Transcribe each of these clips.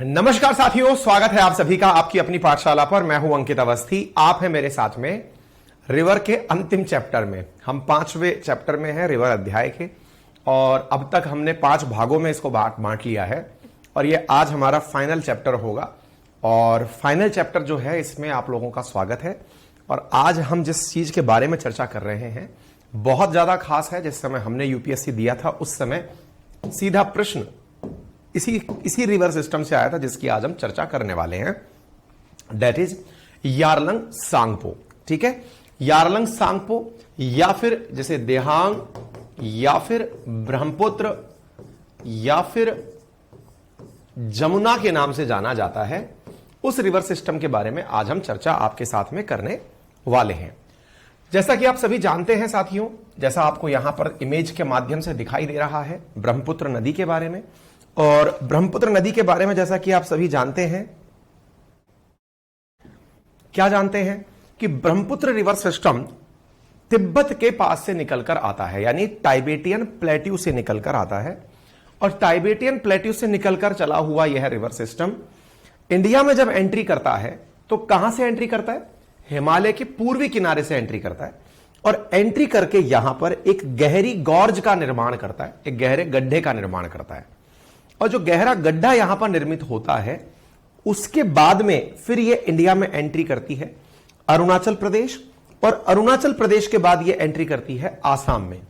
नमस्कार साथियों, स्वागत है आप सभी का आपकी अपनी पाठशाला पर। मैं हूं अंकित अवस्थी। आप हैं मेरे साथ में रिवर के अंतिम चैप्टर में। हम 5वें चैप्टर में हैं, रिवर अध्याय के, और अब तक हमने 5 भागों में इसको बांट लिया है और ये आज हमारा फाइनल चैप्टर होगा। और फाइनल चैप्टर जो है इसमें आप लोगों का स्वागत है। और आज हम जिस चीज के बारे में चर्चा कर रहे हैं बहुत ज्यादा खास है। जिस समय हमने यूपीएससी दिया था उस समय सीधा प्रश्न इसी रिवर सिस्टम से आया था जिसकी आज हम चर्चा करने वाले हैं। That is Yarlung Tsangpo. ठीक है, यारलंग सांगपो या फिर जैसे देहांग या फिर ब्रह्मपुत्र या फिर जमुना के नाम से जाना जाता है, उस रिवर सिस्टम के बारे में आज हम चर्चा आपके साथ में करने वाले हैं। जैसा कि आप सभी जानते हैं साथियों, जैसा आपको यहां पर इमेज के माध्यम से दिखाई दे रहा है ब्रह्मपुत्र नदी के बारे में। और ब्रह्मपुत्र नदी के बारे में जैसा कि आप सभी जानते हैं, क्या जानते हैं कि ब्रह्मपुत्र रिवर सिस्टम तिब्बत के पास से निकलकर आता है, यानी टाइबेटियन प्लेट्यू से निकलकर आता है। और टाइबेटियन प्लेट्यू से निकलकर चला हुआ यह रिवर सिस्टम इंडिया में जब एंट्री करता है तो कहां से एंट्री करता है? हिमालय के पूर्वी किनारे से एंट्री करता है और एंट्री करके यहां पर एक गहरी गॉर्ज का निर्माण करता है, एक गहरे गड्ढे का निर्माण करता है। और जो गहरा गड्ढा यहां पर निर्मित होता है उसके बाद में फिर ये इंडिया में एंट्री करती है अरुणाचल प्रदेश, और अरुणाचल प्रदेश के बाद ये एंट्री करती है आसाम में।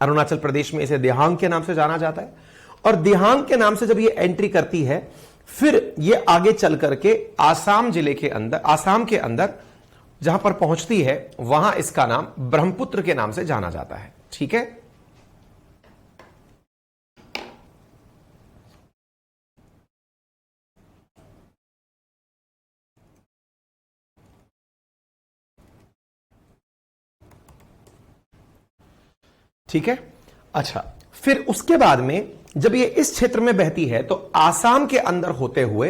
अरुणाचल प्रदेश में इसे देहांग के नाम से जाना जाता है। और देहांग के नाम से जब ये एंट्री करती है फिर ये आगे चल करके आसाम जिले के अंदर, आसाम के अंदर जहां पर पहुंचती है वहां इसका नाम ब्रह्मपुत्र के नाम से जाना जाता है। ठीक है, ठीक है। अच्छा, फिर उसके बाद में जब ये इस क्षेत्र में बहती है तो आसाम के अंदर होते हुए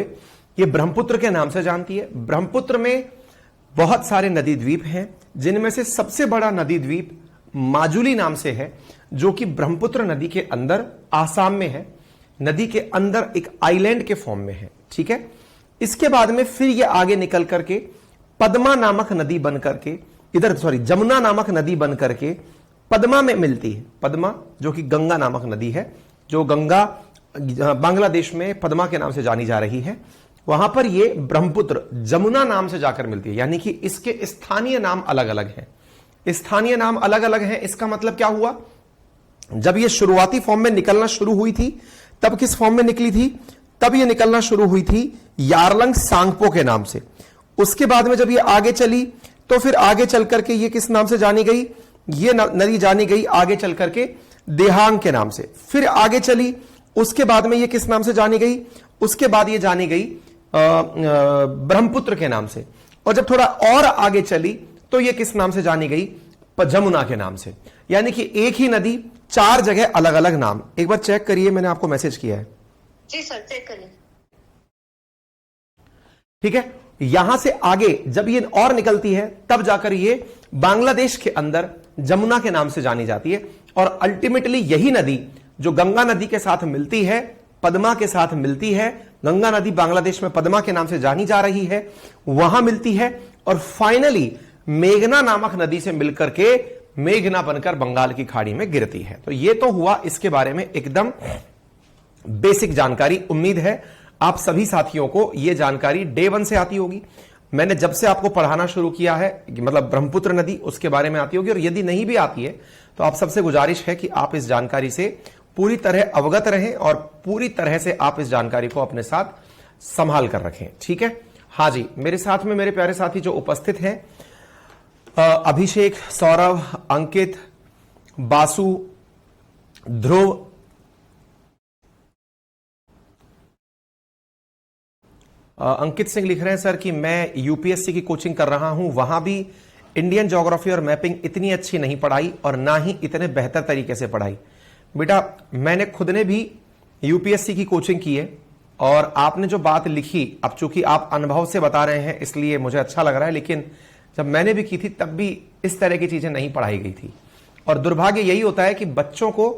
ये ब्रह्मपुत्र के नाम से जानती है। ब्रह्मपुत्र में बहुत सारे नदी द्वीप हैं, जिनमें से सबसे बड़ा नदी द्वीप माजुली नाम से है, जो कि ब्रह्मपुत्र नदी के अंदर आसाम में है, नदी के अंदर एक आइलैंड के फॉर्म में है। ठीक है, इसके बाद में फिर ये आगे निकल करके पद्मा नामक नदी बन करके जमुना नामक नदी बन करके पद्मा में मिलती है। पद्मा जो कि गंगा नामक नदी है, जो गंगा बांग्लादेश में पद्मा के नाम से जानी जा रही है, वहां पर ये ब्रह्मपुत्र जमुना नाम से जाकर मिलती है। यानी कि इसके स्थानीय नाम अलग अलग हैं। स्थानीय नाम अलग अलग हैं, इसका मतलब क्या हुआ? जब ये शुरुआती फॉर्म में निकलना शुरू हुई थी तब किस फॉर्म में निकली थी? तब ये निकलना शुरू हुई थी यारलंग सांगपो के नाम से। उसके बाद में जब ये आगे चली तो फिर आगे चल करके ये किस नाम से जानी गई? ये नदी जानी गई आगे चल करके देहांग के नाम से। फिर आगे चली, उसके बाद में ये किस नाम से जानी गई? उसके बाद ये जानी गई ब्रह्मपुत्र के नाम से। और जब थोड़ा और आगे चली तो ये किस नाम से जानी गई? जमुना के नाम से। यानी कि एक ही नदी 4 जगह अलग अलग नाम। एक बार चेक करिए, मैंने आपको मैसेज किया है। जी सर, चेक करिए। ठीक है, यहां से आगे जब ये और निकलती है तब जाकर ये बांग्लादेश के अंदर जमुना के नाम से जानी जाती है। और अल्टीमेटली यही नदी जो गंगा नदी के साथ मिलती है, पद्मा के साथ मिलती है, गंगा नदी बांग्लादेश में पद्मा के नाम से जानी जा रही है, वहां मिलती है और फाइनली मेघना नामक नदी से मिलकर के मेघना बनकर बंगाल की खाड़ी में गिरती है। तो यह तो हुआ इसके बारे में एकदम बेसिक जानकारी। उम्मीद है आप सभी साथियों को यह जानकारी डे 1 से आती होगी। मैंने जब से आपको पढ़ाना शुरू किया है, मतलब ब्रह्मपुत्र नदी, उसके बारे में आती होगी। और यदि नहीं भी आती है तो आप सबसे गुजारिश है कि आप इस जानकारी से पूरी तरह अवगत रहें और पूरी तरह से आप इस जानकारी को अपने साथ संभाल कर रखें। ठीक है, हाँ जी, मेरे साथ में मेरे प्यारे साथी जो उपस्थित हैं, अभिषेक, सौरभ, अंकित, बासु, ध्रुव, अंकित सिंह लिख रहे हैं सर कि मैं यूपीएससी की कोचिंग कर रहा हूं, वहां भी इंडियन ज्योग्राफी और मैपिंग इतनी अच्छी नहीं पढ़ाई और ना ही इतने बेहतर तरीके से पढ़ाई। बेटा, मैंने खुद ने भी यूपीएससी की कोचिंग की है और आपने जो बात लिखी, अब चूंकि आप अनुभव से बता रहे हैं इसलिए मुझे अच्छा लग रहा है, लेकिन जब मैंने भी की थी तब भी इस तरह की चीजें नहीं पढ़ाई गई थी। और दुर्भाग्य यही होता है कि बच्चों को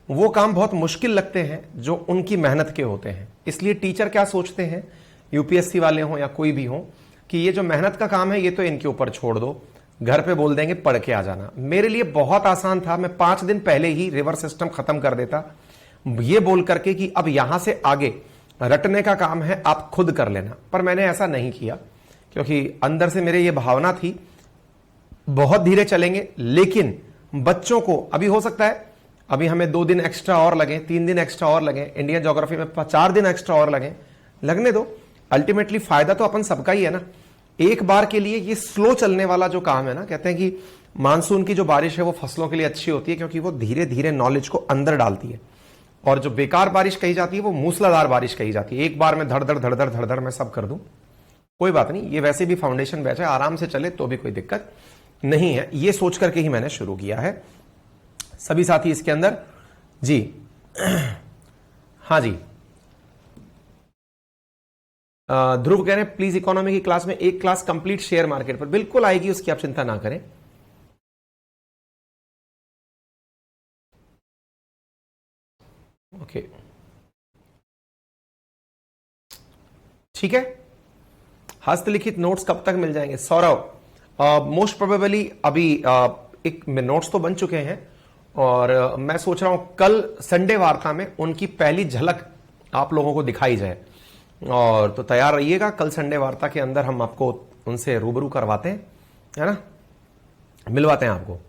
वो काम बहुत मुश्किल लगते हैं जो उनकी मेहनत के होते हैं। इसलिए टीचर क्या सोचते हैं, यूपीएससी वाले हों या कोई भी हो, कि ये जो मेहनत का काम है ये तो इनके ऊपर छोड़ दो, घर पे बोल देंगे पढ़ के आ जाना। मेरे लिए बहुत आसान था, मैं 5 दिन पहले ही रिवर सिस्टम खत्म कर देता, ये बोल करके कि अब यहां से आगे रटने का काम है, आप खुद कर लेना। पर मैंने ऐसा नहीं किया, क्योंकि अंदर से मेरे ये भावना थी बहुत धीरे चलेंगे, लेकिन बच्चों को अभी हो सकता है अभी हमें 2 दिन एक्स्ट्रा और लगे, 3 दिन एक्स्ट्रा और लगे, इंडियन ज्योग्राफी में 4 दिन एक्स्ट्रा और लगे, लगने दो। अल्टीमेटली फायदा तो अपन सबका ही है ना। एक बार के लिए ये स्लो चलने वाला जो काम है ना, कहते हैं कि मानसून की जो बारिश है वो फसलों के लिए अच्छी होती है, क्योंकि वो धीरे धीरे नॉलेज को अंदर डालती है। और जो बेकार बारिश कही जाती है वो मूसलाधार बारिश कही जाती है। एक बार में धड़ धड़ मैं सब कर दूं, कोई बात नहीं, ये वैसे भी फाउंडेशन बैच है, आराम से चले तो भी कोई दिक्कत नहीं है। ये सोच करके ही मैंने शुरू किया है। सभी साथी इसके अंदर जी हाँ जी, ध्रुव कह रहे हैं प्लीज इकोनॉमी की क्लास में एक क्लास कंप्लीट शेयर मार्केट पर। बिल्कुल आएगी, उसकी आप चिंता ना करें। ओके ठीक है। हस्तलिखित नोट्स कब तक मिल जाएंगे सौरभ? मोस्ट प्रोबेबली अभी एक नोट्स तो बन चुके हैं, और मैं सोच रहा हूं कल संडे वार्ता में उनकी पहली झलक आप लोगों को दिखाई जाए, और तो तैयार रहिएगा। कल संडे वार्ता के अंदर हम आपको उनसे रूबरू करवाते हैं, है ना, मिलवाते हैं आपको।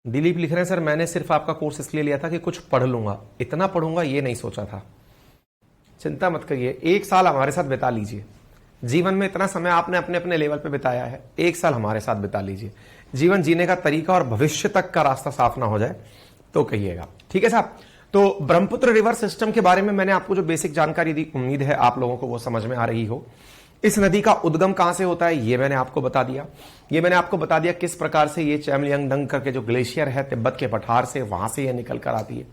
दिलीप लिख रहे हैं सर मैंने सिर्फ आपका कोर्स इसलिए लिया था कि कुछ पढ़ लूंगा, इतना पढ़ूंगा ये नहीं सोचा था। चिंता मत करिए, 1 साल हमारे साथ बिता लीजिए। जीवन में इतना समय आपने अपने अपने लेवल पे बिताया है, 1 साल हमारे साथ बिता लीजिए। जीवन जीने का तरीका और भविष्य तक का रास्ता साफ ना हो जाए तो कहिएगा, ठीक है साहब। तो ब्रह्मपुत्र रिवर सिस्टम के बारे में मैंने आपको जो बेसिक जानकारी दी, उम्मीद है आप लोगों को वो समझ में आ रही हो। इस नदी का उद्गम कहां से होता है ये मैंने आपको बता दिया। ये मैंने आपको बता दिया किस प्रकार से ये चैमलियांगडंग करके जो ग्लेशियर है तिब्बत के पठार से, वहां से ये निकल कर आती है।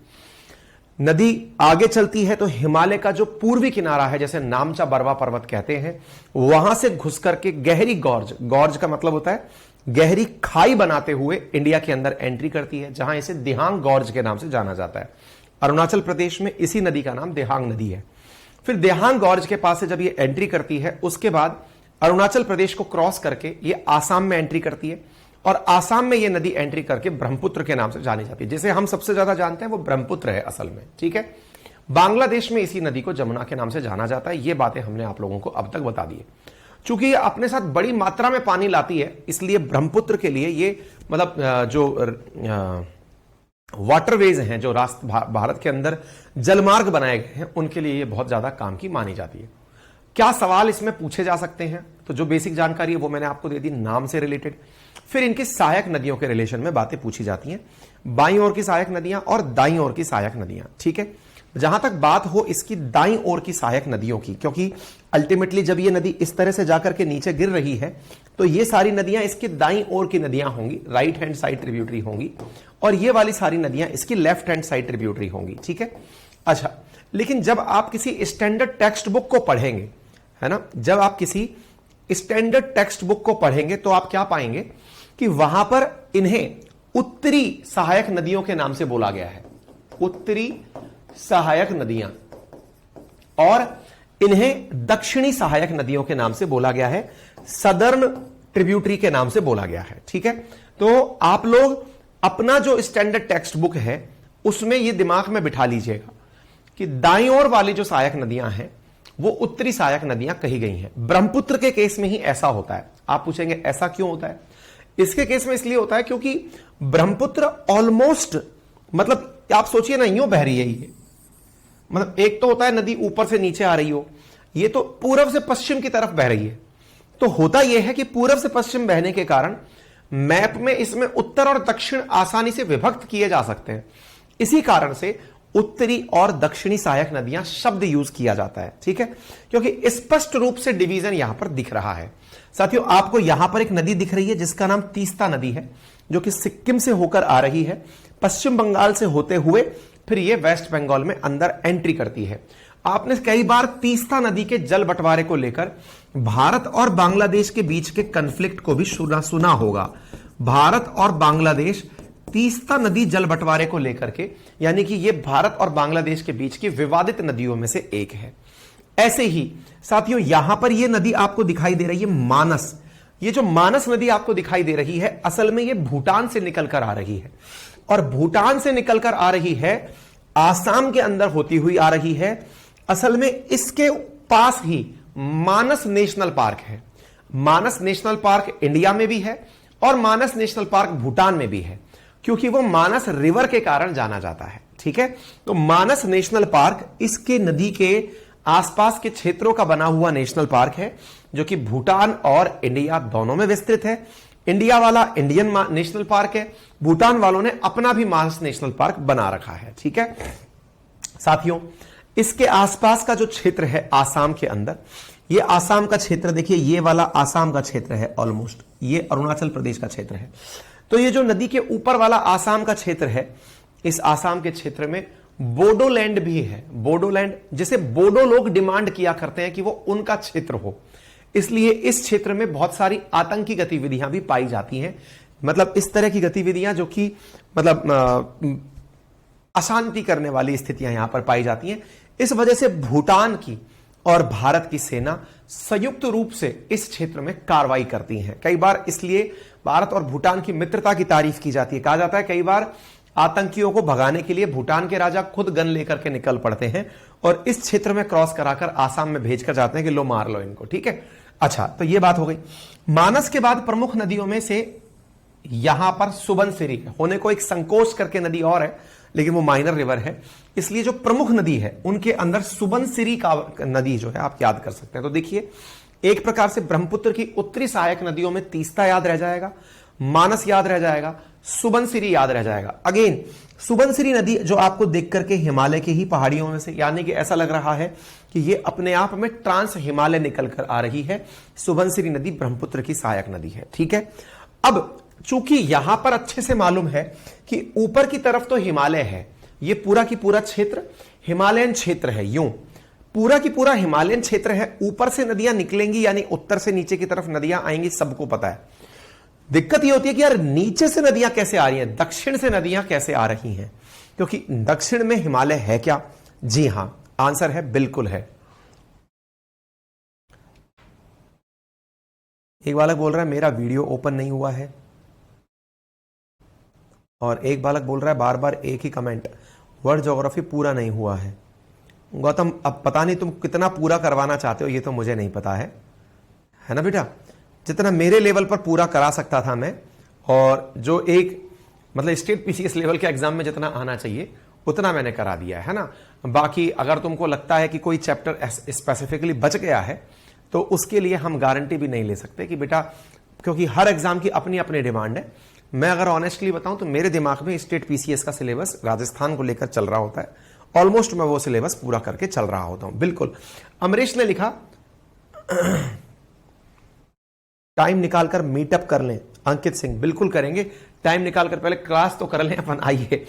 नदी आगे चलती है तो हिमालय का जो पूर्वी किनारा है, जैसे नामचा बरवा पर्वत कहते हैं, वहां से घुस करके गहरी गॉर्ज, गॉर्ज का मतलब होता है गहरी खाई बनाते हुए इंडिया के अंदर एंट्री करती है, जहां इसे दिहांग गॉर्ज के नाम से जाना जाता है। अरुणाचल प्रदेश में इसी नदी का नाम दिहांग नदी है। फिर दिहांग गॉर्ज के पास से जब ये एंट्री करती है, उसके बाद अरुणाचल प्रदेश को क्रॉस करके ये आसाम में एंट्री करती है, और आसाम में ये नदी एंट्री करके ब्रह्मपुत्र के नाम से जानी जाती है। जिसे हम सबसे ज्यादा जानते हैं वो ब्रह्मपुत्र है असल में, ठीक है। बांग्लादेश में इसी नदी को जमुना के नाम से जाना जाता है। ये बातें हमने आप लोगों को अब तक बता दी है। चूंकि ये अपने साथ बड़ी मात्रा में पानी लाती है, इसलिए ब्रह्मपुत्र के लिए ये मतलब जो वाटरवेज हैं, जो भारत के अंदर जलमार्ग बनाए गए हैं, उनके लिए ये बहुत ज्यादा काम की मानी जाती है। क्या सवाल इसमें पूछे जा सकते हैं? तो जो बेसिक जानकारी है वो मैंने आपको दे दी नाम से रिलेटेड। फिर इनकी सहायक नदियों के रिलेशन में बातें पूछी जाती हैं, बाईं ओर की सहायक नदियां और दाईं ओर की सहायक नदियां, ठीक है। जहां तक बात हो इसकी दाईं ओर की सहायक नदियों की, क्योंकि अल्टीमेटली जब ये नदी इस तरह से जाकर के नीचे गिर रही है तो ये सारी नदियां इसकी दाईं ओर की नदियां होंगी, राइट हैंड साइड ट्रिब्यूटरी होंगी, और ये वाली सारी नदियां इसकी लेफ्ट हैंड साइड ट्रिब्यूटरी होंगी, ठीक है। अच्छा, लेकिन जब आप किसी स्टैंडर्ड टेक्स्ट बुक को पढ़ेंगे, है ना, जब आप किसी स्टैंडर्ड टेक्स्ट बुक को पढ़ेंगे तो आप क्या पाएंगे कि वहां पर इन्हें उत्तरी सहायक नदियों के नाम से बोला गया है, उत्तरी सहायक नदियां, और इन्हें दक्षिणी सहायक नदियों के नाम से बोला गया है, सदर्न ट्रिब्यूटरी के नाम से बोला गया है, ठीक है। तो आप लोग अपना जो स्टैंडर्ड टेक्स्ट बुक है उसमें यह दिमाग में बिठा लीजिएगा कि दाईं ओर वाली जो सहायक नदियां हैं वो उत्तरी सहायक नदियां कही गई हैं। ब्रह्मपुत्र के केस में ही ऐसा होता है। आप पूछेंगे ऐसा क्यों होता है? इसके केस में इसलिए होता है क्योंकि ब्रह्मपुत्र ऑलमोस्ट, मतलब आप सोचिए ना, यूं बह रही है ये, मतलब एक तो होता है नदी ऊपर से नीचे आ रही हो, ये तो पूर्व से पश्चिम की तरफ बह रही है। तो होता यह है कि पूर्व से पश्चिम बहने के कारण मैप में इसमें उत्तर और दक्षिण आसानी से विभक्त किए जा सकते हैं। इसी कारण से उत्तरी और दक्षिणी सहायक नदियां शब्द यूज किया जाता है, ठीक है, क्योंकि स्पष्ट रूप से डिवीजन यहां पर दिख रहा है। साथियों, आपको यहां पर एक नदी दिख रही है जिसका नाम तीस्ता नदी है, जो कि सिक्किम से होकर आ रही है, पश्चिम बंगाल से होते हुए फिर ये वेस्ट बंगाल में अंदर एंट्री करती है। आपने कई बार तीस्ता नदी के जल बंटवारे को लेकर भारत और बांग्लादेश के बीच के कन्फ्लिक्ट को भी सुना होगा। भारत और बांग्लादेश तीस्ता नदी जल बंटवारे को लेकर के, यानी कि यह भारत और बांग्लादेश के बीच की विवादित नदियों में से एक है। ऐसे ही साथियों यहां पर यह नदी आपको दिखाई दे रही है मानस। ये जो मानस नदी आपको दिखाई दे रही है, असल में यह भूटान से निकलकर आ रही है, और भूटान से निकलकर आ रही है, आसाम के अंदर होती हुई आ रही है। असल में इसके पास ही मानस नेशनल पार्क है। मानस नेशनल पार्क इंडिया में भी है और मानस नेशनल पार्क भूटान में भी है, क्योंकि वो मानस रिवर के कारण जाना जाता है। ठीक है, तो मानस नेशनल पार्क इसके नदी के आसपास के क्षेत्रों का बना हुआ नेशनल पार्क है, जो कि भूटान और इंडिया दोनों में विस्तृत है। इंडिया वाला इंडियन नेशनल पार्क है, भूटान वालों ने अपना भी मानस नेशनल पार्क बना रखा है। ठीक है साथियों, इसके आसपास का जो क्षेत्र है आसाम के अंदर, ये आसाम का क्षेत्र देखिए, ये वाला आसाम का क्षेत्र है, ऑलमोस्ट ये अरुणाचल प्रदेश का क्षेत्र है। तो ये जो नदी के ऊपर वाला आसाम का क्षेत्र है, इस आसाम के क्षेत्र में बोडोलैंड भी है। बोडोलैंड जिसे बोडो लोग डिमांड किया करते हैं कि वो उनका क्षेत्र हो, इसलिए इस क्षेत्र में बहुत सारी आतंकी गतिविधियां भी पाई जाती हैं। मतलब इस तरह की गतिविधियां जो कि मतलब अशांति करने वाली स्थितियां यहां पर पाई जाती हैं। इस वजह से भूटान की और भारत की सेना संयुक्त रूप से इस क्षेत्र में कार्रवाई करती हैं। कई बार इसलिए भारत और भूटान की मित्रता की तारीफ की जाती है। कहा जाता है कई बार आतंकियों को भगाने के लिए भूटान के राजा खुद गन लेकर के निकल पड़ते हैं और इस क्षेत्र में क्रॉस कराकर आसाम में भेजकर जाते हैं कि लो मार लो इनको। ठीक है, अच्छा तो यह बात हो गई। मानस के बाद प्रमुख नदियों में से यहां पर सुबनसिरी होने को एक संकोच करके नदी और है, लेकिन वो माइनर रिवर है, इसलिए जो प्रमुख नदी है उनके अंदर सुबनसिरी का नदी जो है आप याद कर सकते हैं। तो देखिए, एक प्रकार से ब्रह्मपुत्र की उत्तरी सहायक नदियों में तीस्ता याद रह जाएगा, मानस याद रह जाएगा, सुबनसिरी याद रह जाएगा। अगेन सुबनसिरी नदी जो आपको देख करके हिमालय के ही पहाड़ियों में से, यानी कि ऐसा लग रहा है कि ये अपने आप में ट्रांस हिमालय निकल कर आ रही है। सुबनसिरी नदी ब्रह्मपुत्र की सहायक नदी है। ठीक है, अब चूंकि यहां पर अच्छे से मालूम है कि ऊपर की तरफ तो हिमालय है, ये पूरा की पूरा क्षेत्र हिमालयन क्षेत्र है, यूं पूरा की पूरा हिमालयन क्षेत्र है। ऊपर से नदियां निकलेंगी, यानी उत्तर से नीचे की तरफ नदियां आएंगी, सबको पता है। दिक्कत यह होती है कि यार नीचे से नदियां कैसे आ रही हैं, दक्षिण से नदियां कैसे आ रही हैं, क्योंकि दक्षिण में हिमालय है क्या? जी हां, आंसर है बिल्कुल है। एक बालक बोल रहा है मेरा वीडियो ओपन नहीं हुआ है, और एक बालक बोल रहा है बार बार एक ही कमेंट, वर्ल्ड ज्योग्राफी पूरा नहीं हुआ है। गौतम अब पता नहीं तुम कितना पूरा करवाना चाहते हो, ये तो मुझे नहीं पता है ना बेटा। जितना मेरे लेवल पर पूरा करा सकता था मैं, और जो एक मतलब स्टेट पीसीएस लेवल के एग्जाम में जितना आना चाहिए उतना मैंने करा दिया है ना। बाकी अगर तुमको लगता है कि कोई चैप्टर स्पेसिफिकली बच गया है तो उसके लिए हम गारंटी भी नहीं ले सकते कि बेटा, क्योंकि हर एग्जाम की अपनी अपनी डिमांड है। मैं अगर ऑनेस्टली बताऊं तो मेरे दिमाग में स्टेट पीसीएस का सिलेबस राजस्थान को लेकर चल रहा होता है, ऑलमोस्ट मैं वो सिलेबस पूरा करके चल रहा होता हूं। बिल्कुल, अमरीश ने लिखा टाइम निकालकर मीटअप कर लें। अंकित सिंह बिल्कुल करेंगे, टाइम निकालकर पहले क्लास तो कर लें अपन, आइए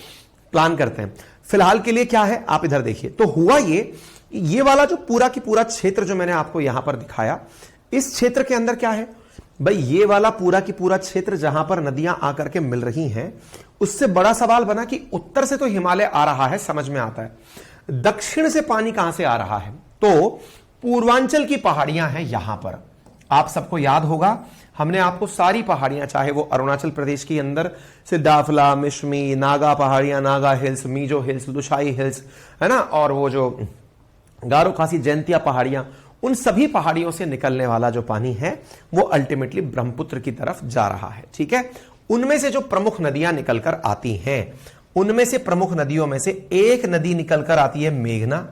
प्लान करते हैं। फिलहाल के लिए क्या है आप इधर देखिए। तो हुआ ये वाला जो पूरा की पूरा क्षेत्र जो मैंने आपको यहां पर दिखाया, इस क्षेत्र के अंदर क्या है भाई, ये वाला पूरा की पूरा क्षेत्र जहां पर नदियां आकर के मिल रही हैं, उससे बड़ा सवाल बना कि उत्तर से तो हिमालय आ रहा है, समझ में आता है, दक्षिण से पानी कहां से आ रहा है? तो पूर्वांचल की पहाड़ियां हैं यहां पर। आप सबको याद होगा, हमने आपको सारी पहाड़ियां, चाहे वो अरुणाचल प्रदेश के अंदर सिद्धाफला, मिश्मी, नागा पहाड़ियां, Naga hills, Mizo hills, Lushai hills, है ना, और वो जो गारो खासी जयंतिया पहाड़ियां, उन सभी पहाड़ियों से निकलने वाला जो पानी है वो अल्टीमेटली ब्रह्मपुत्र की तरफ जा रहा है। ठीक है, उनमें से जो प्रमुख नदियां निकलकर आती हैं, उनमें से प्रमुख नदियों में से एक नदी निकलकर आती है मेघना,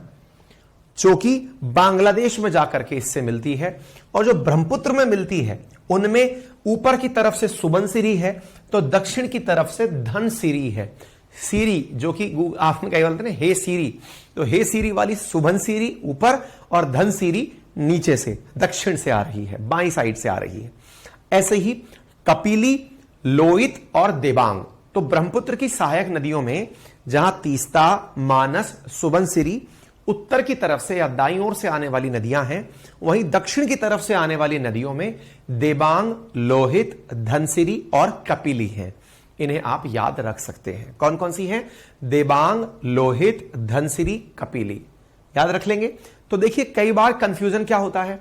जो कि बांग्लादेश में जाकर के इससे मिलती है, और जो ब्रह्मपुत्र में मिलती है उनमें ऊपर की तरफ से सुबनसिरी है, तो दक्षिण की तरफ से धनसिरी है। सीरी जो कि आपने कही बोलते हैं हे सीरी, तो हे सीरी वाली सुबनसिरी ऊपर और धनसिरी नीचे से दक्षिण से आ रही है, बाई साइड से आ रही है। ऐसे ही कपिली, लोहित और देबांग, तो ब्रह्मपुत्र की सहायक नदियों में जहां तीस्ता, मानस, सुबनसिरी उत्तर की तरफ से या दाईं ओर से आने वाली नदियां हैं, वहीं दक्षिण की तरफ से आने वाली नदियों में देबांग, लोहित, धनसिरी और कपिली हैं। इन्हें आप याद रख सकते हैं। कौन कौन सी हैं? देबांग, लोहित, धनसिरी, कपिली। याद रख लेंगे। तो देखिए कई बार कंफ्यूजन क्या होता है,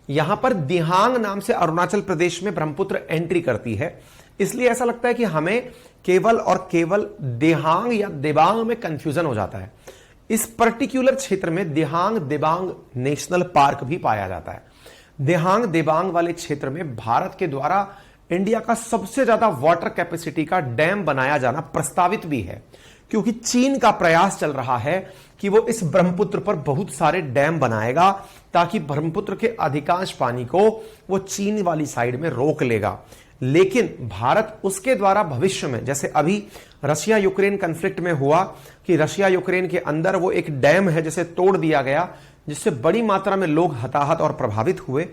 यहां पर दिहांग नाम से अरुणाचल प्रदेश में ब्रह्मपुत्र एंट्री करती है, इसलिए ऐसा लगता है कि हमें केवल और केवल देहांग या देबांग में कंफ्यूजन हो जाता है। इस पर्टिकुलर क्षेत्र में देहांग देबांग नेशनल पार्क भी पाया जाता है। देहांग देबांग वाले क्षेत्र में भारत के द्वारा इंडिया का सबसे ज्यादा वाटर कैपेसिटी का डैम बनाया जाना प्रस्तावित भी है, क्योंकि चीन का प्रयास चल रहा है कि वो इस ब्रह्मपुत्र पर बहुत सारे डैम बनाएगा ताकि ब्रह्मपुत्र के अधिकांश पानी को वो चीन वाली साइड में रोक लेगा। लेकिन भारत उसके द्वारा भविष्य में, जैसे अभी रशिया यूक्रेन कॉन्फ्लिक्ट में हुआ कि रशिया यूक्रेन के अंदर वो एक डैम है जिसे तोड़ दिया गया, जिससे बड़ी मात्रा में लोग हताहत और प्रभावित हुए।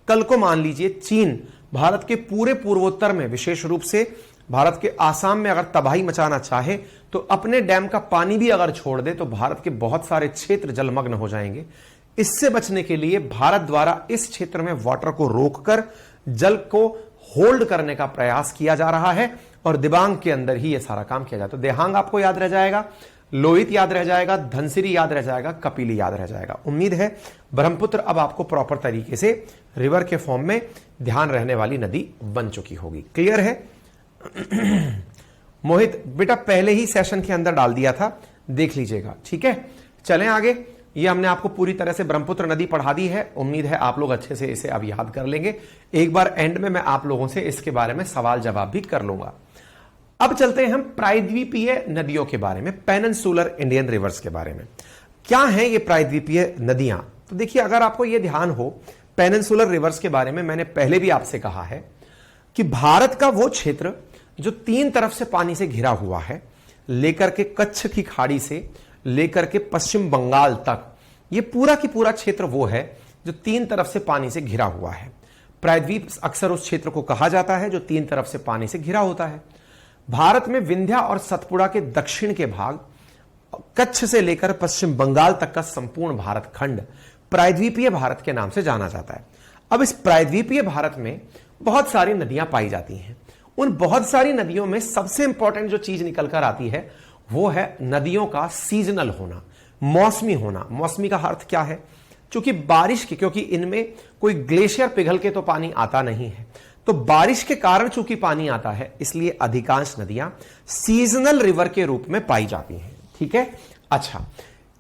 कल को मान लीजिए चीन भारत के पूरे पूर्वोत्तर में, विशेष रूप से भारत के आसाम में अगर तबाही मचाना चाहे तो अपने डैम का पानी भी अगर छोड़ दे तो भारत के बहुत सारे क्षेत्र जलमग्न हो जाएंगे। इससे बचने के लिए भारत द्वारा इस क्षेत्र में वाटर को रोककर जल को होल्ड करने का प्रयास किया जा रहा है और दिबांग के अंदर ही यह सारा काम किया जाता है। तो देहांग आपको याद रह जाएगा, लोहित याद रह जाएगा, धनसिरी याद रह जाएगा, कपिली याद रह जाएगा। उम्मीद है ब्रह्मपुत्र अब आपको प्रॉपर तरीके से रिवर के फॉर्म में ध्यान रहने वाली नदी बन चुकी होगी। क्लियर है? मोहित बेटा पहले ही सेशन के अंदर डाल दिया था, देख लीजिएगा। ठीक है, चलें आगे। ये हमने आपको पूरी तरह से ब्रह्मपुत्र नदी पढ़ा दी है। उम्मीद है आप लोग अच्छे से इसे अब याद कर लेंगे। एक बार एंड में मैं आप लोगों से इसके बारे में सवाल जवाब भी कर लूंगा। अब चलते हैं हम प्रायद्वीपीय नदियों के बारे में, पेनिनसुलर इंडियन रिवर्स के बारे में। क्या हैं ये प्रायद्वीपीय नदियां? तो देखिए अगर आपको ये ध्यान हो, पेनिनसुलर रिवर्स के बारे में मैंने पहले भी आपसे कहा है कि भारत का वो क्षेत्र जो तीन तरफ से पानी से घिरा हुआ है, लेकर के कच्छ की खाड़ी से लेकर के पश्चिम बंगाल तक, ये पूरा की पूरा क्षेत्र वो है जो तीन तरफ से पानी से घिरा हुआ है। प्रायद्वीप अक्सर उस क्षेत्र को कहा जाता है जो तीन तरफ से पानी से घिरा होता है। भारत में विंध्या और सतपुड़ा के दक्षिण के भाग, कच्छ से लेकर पश्चिम बंगाल तक का संपूर्ण भारत खंड प्रायद्वीपीय भारत के नाम से जाना जाता है। अब इस प्रायद्वीपीय भारत में बहुत सारी नदियां पाई जाती हैं। उन बहुत सारी नदियों में सबसे इंपॉर्टेंट जो चीज निकल कर आती है वो है नदियों का सीजनल होना, मौसमी होना। मौसमी का अर्थ क्या है? क्योंकि बारिश की, क्योंकि इनमें कोई ग्लेशियर पिघल के तो पानी आता नहीं है, तो बारिश के कारण चूंकि पानी आता है, इसलिए अधिकांश नदियां सीजनल रिवर के रूप में पाई जाती हैं। ठीक है, अच्छा,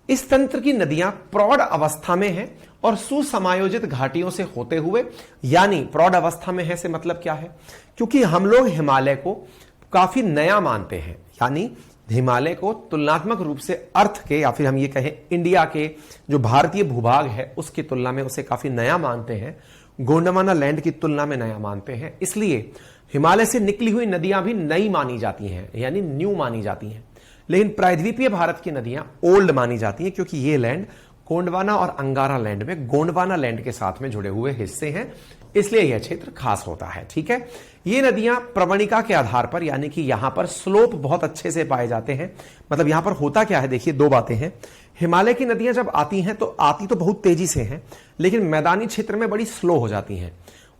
इस तंत्र की नदियां प्रौढ़ अवस्था में हैं और सुसमायोजित घाटियों से होते हुए, यानी प्रौढ़ अवस्था में है से मतलब क्या है? क्योंकि हम लोग हिमालय को काफी नया मानते हैं, यानी हिमालय को तुलनात्मक रूप से अर्थ के, या फिर हम ये कहें इंडिया के जो भारतीय भूभाग है उसकी तुलना में उसे काफी नया मानते हैं, गोंडवाना लैंड की तुलना में नया मानते हैं। इसलिए हिमालय से निकली हुई नदियां भी नई मानी जाती हैं, यानी न्यू मानी जाती हैं। लेकिन प्रायद्वीपीय भारत की नदियां ओल्ड मानी जाती हैं, क्योंकि ये लैंड गोंडवाना और अंगारा लैंड में गोंडवाना लैंड के साथ में जुड़े हुए हिस्से हैं, इसलिए यह क्षेत्र खास होता है। ठीक है, ये नदियां प्रवणिका के आधार पर, यानी कि यहां पर स्लोप बहुत अच्छे से पाए जाते हैं। मतलब यहां पर होता क्या है, देखिए दो बातें हैं। हिमालय की नदियां जब आती हैं तो आती तो बहुत तेजी से हैं, लेकिन मैदानी क्षेत्र में बड़ी स्लो हो जाती हैं।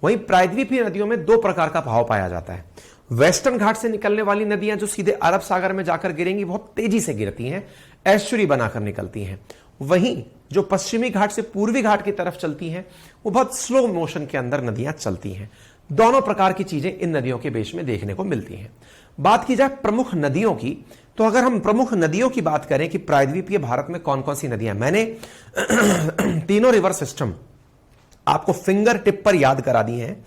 वहीं प्रायद्वीपीय नदियों में दो प्रकार का भाव पाया जाता है। वेस्टर्न घाट से निकलने वाली नदियां जो सीधे अरब सागर में जाकर गिरेंगी, बहुत तेजी से गिरती हैं, एस्चुरी बनाकर निकलती हैं। वहीं जो पश्चिमी घाट से पूर्वी घाट की तरफ चलती हैं, वो बहुत स्लो मोशन के अंदर नदियां चलती हैं। दोनों प्रकार की चीजें इन नदियों के बीच में देखने को मिलती हैं। बात की जाए प्रमुख नदियों की, तो अगर हम प्रमुख नदियों की बात करें कि प्रायद्वीपीय भारत में कौन कौन सी नदियां, मैंने तीनों रिवर सिस्टम आपको फिंगर टिप पर याद करा दी हैं।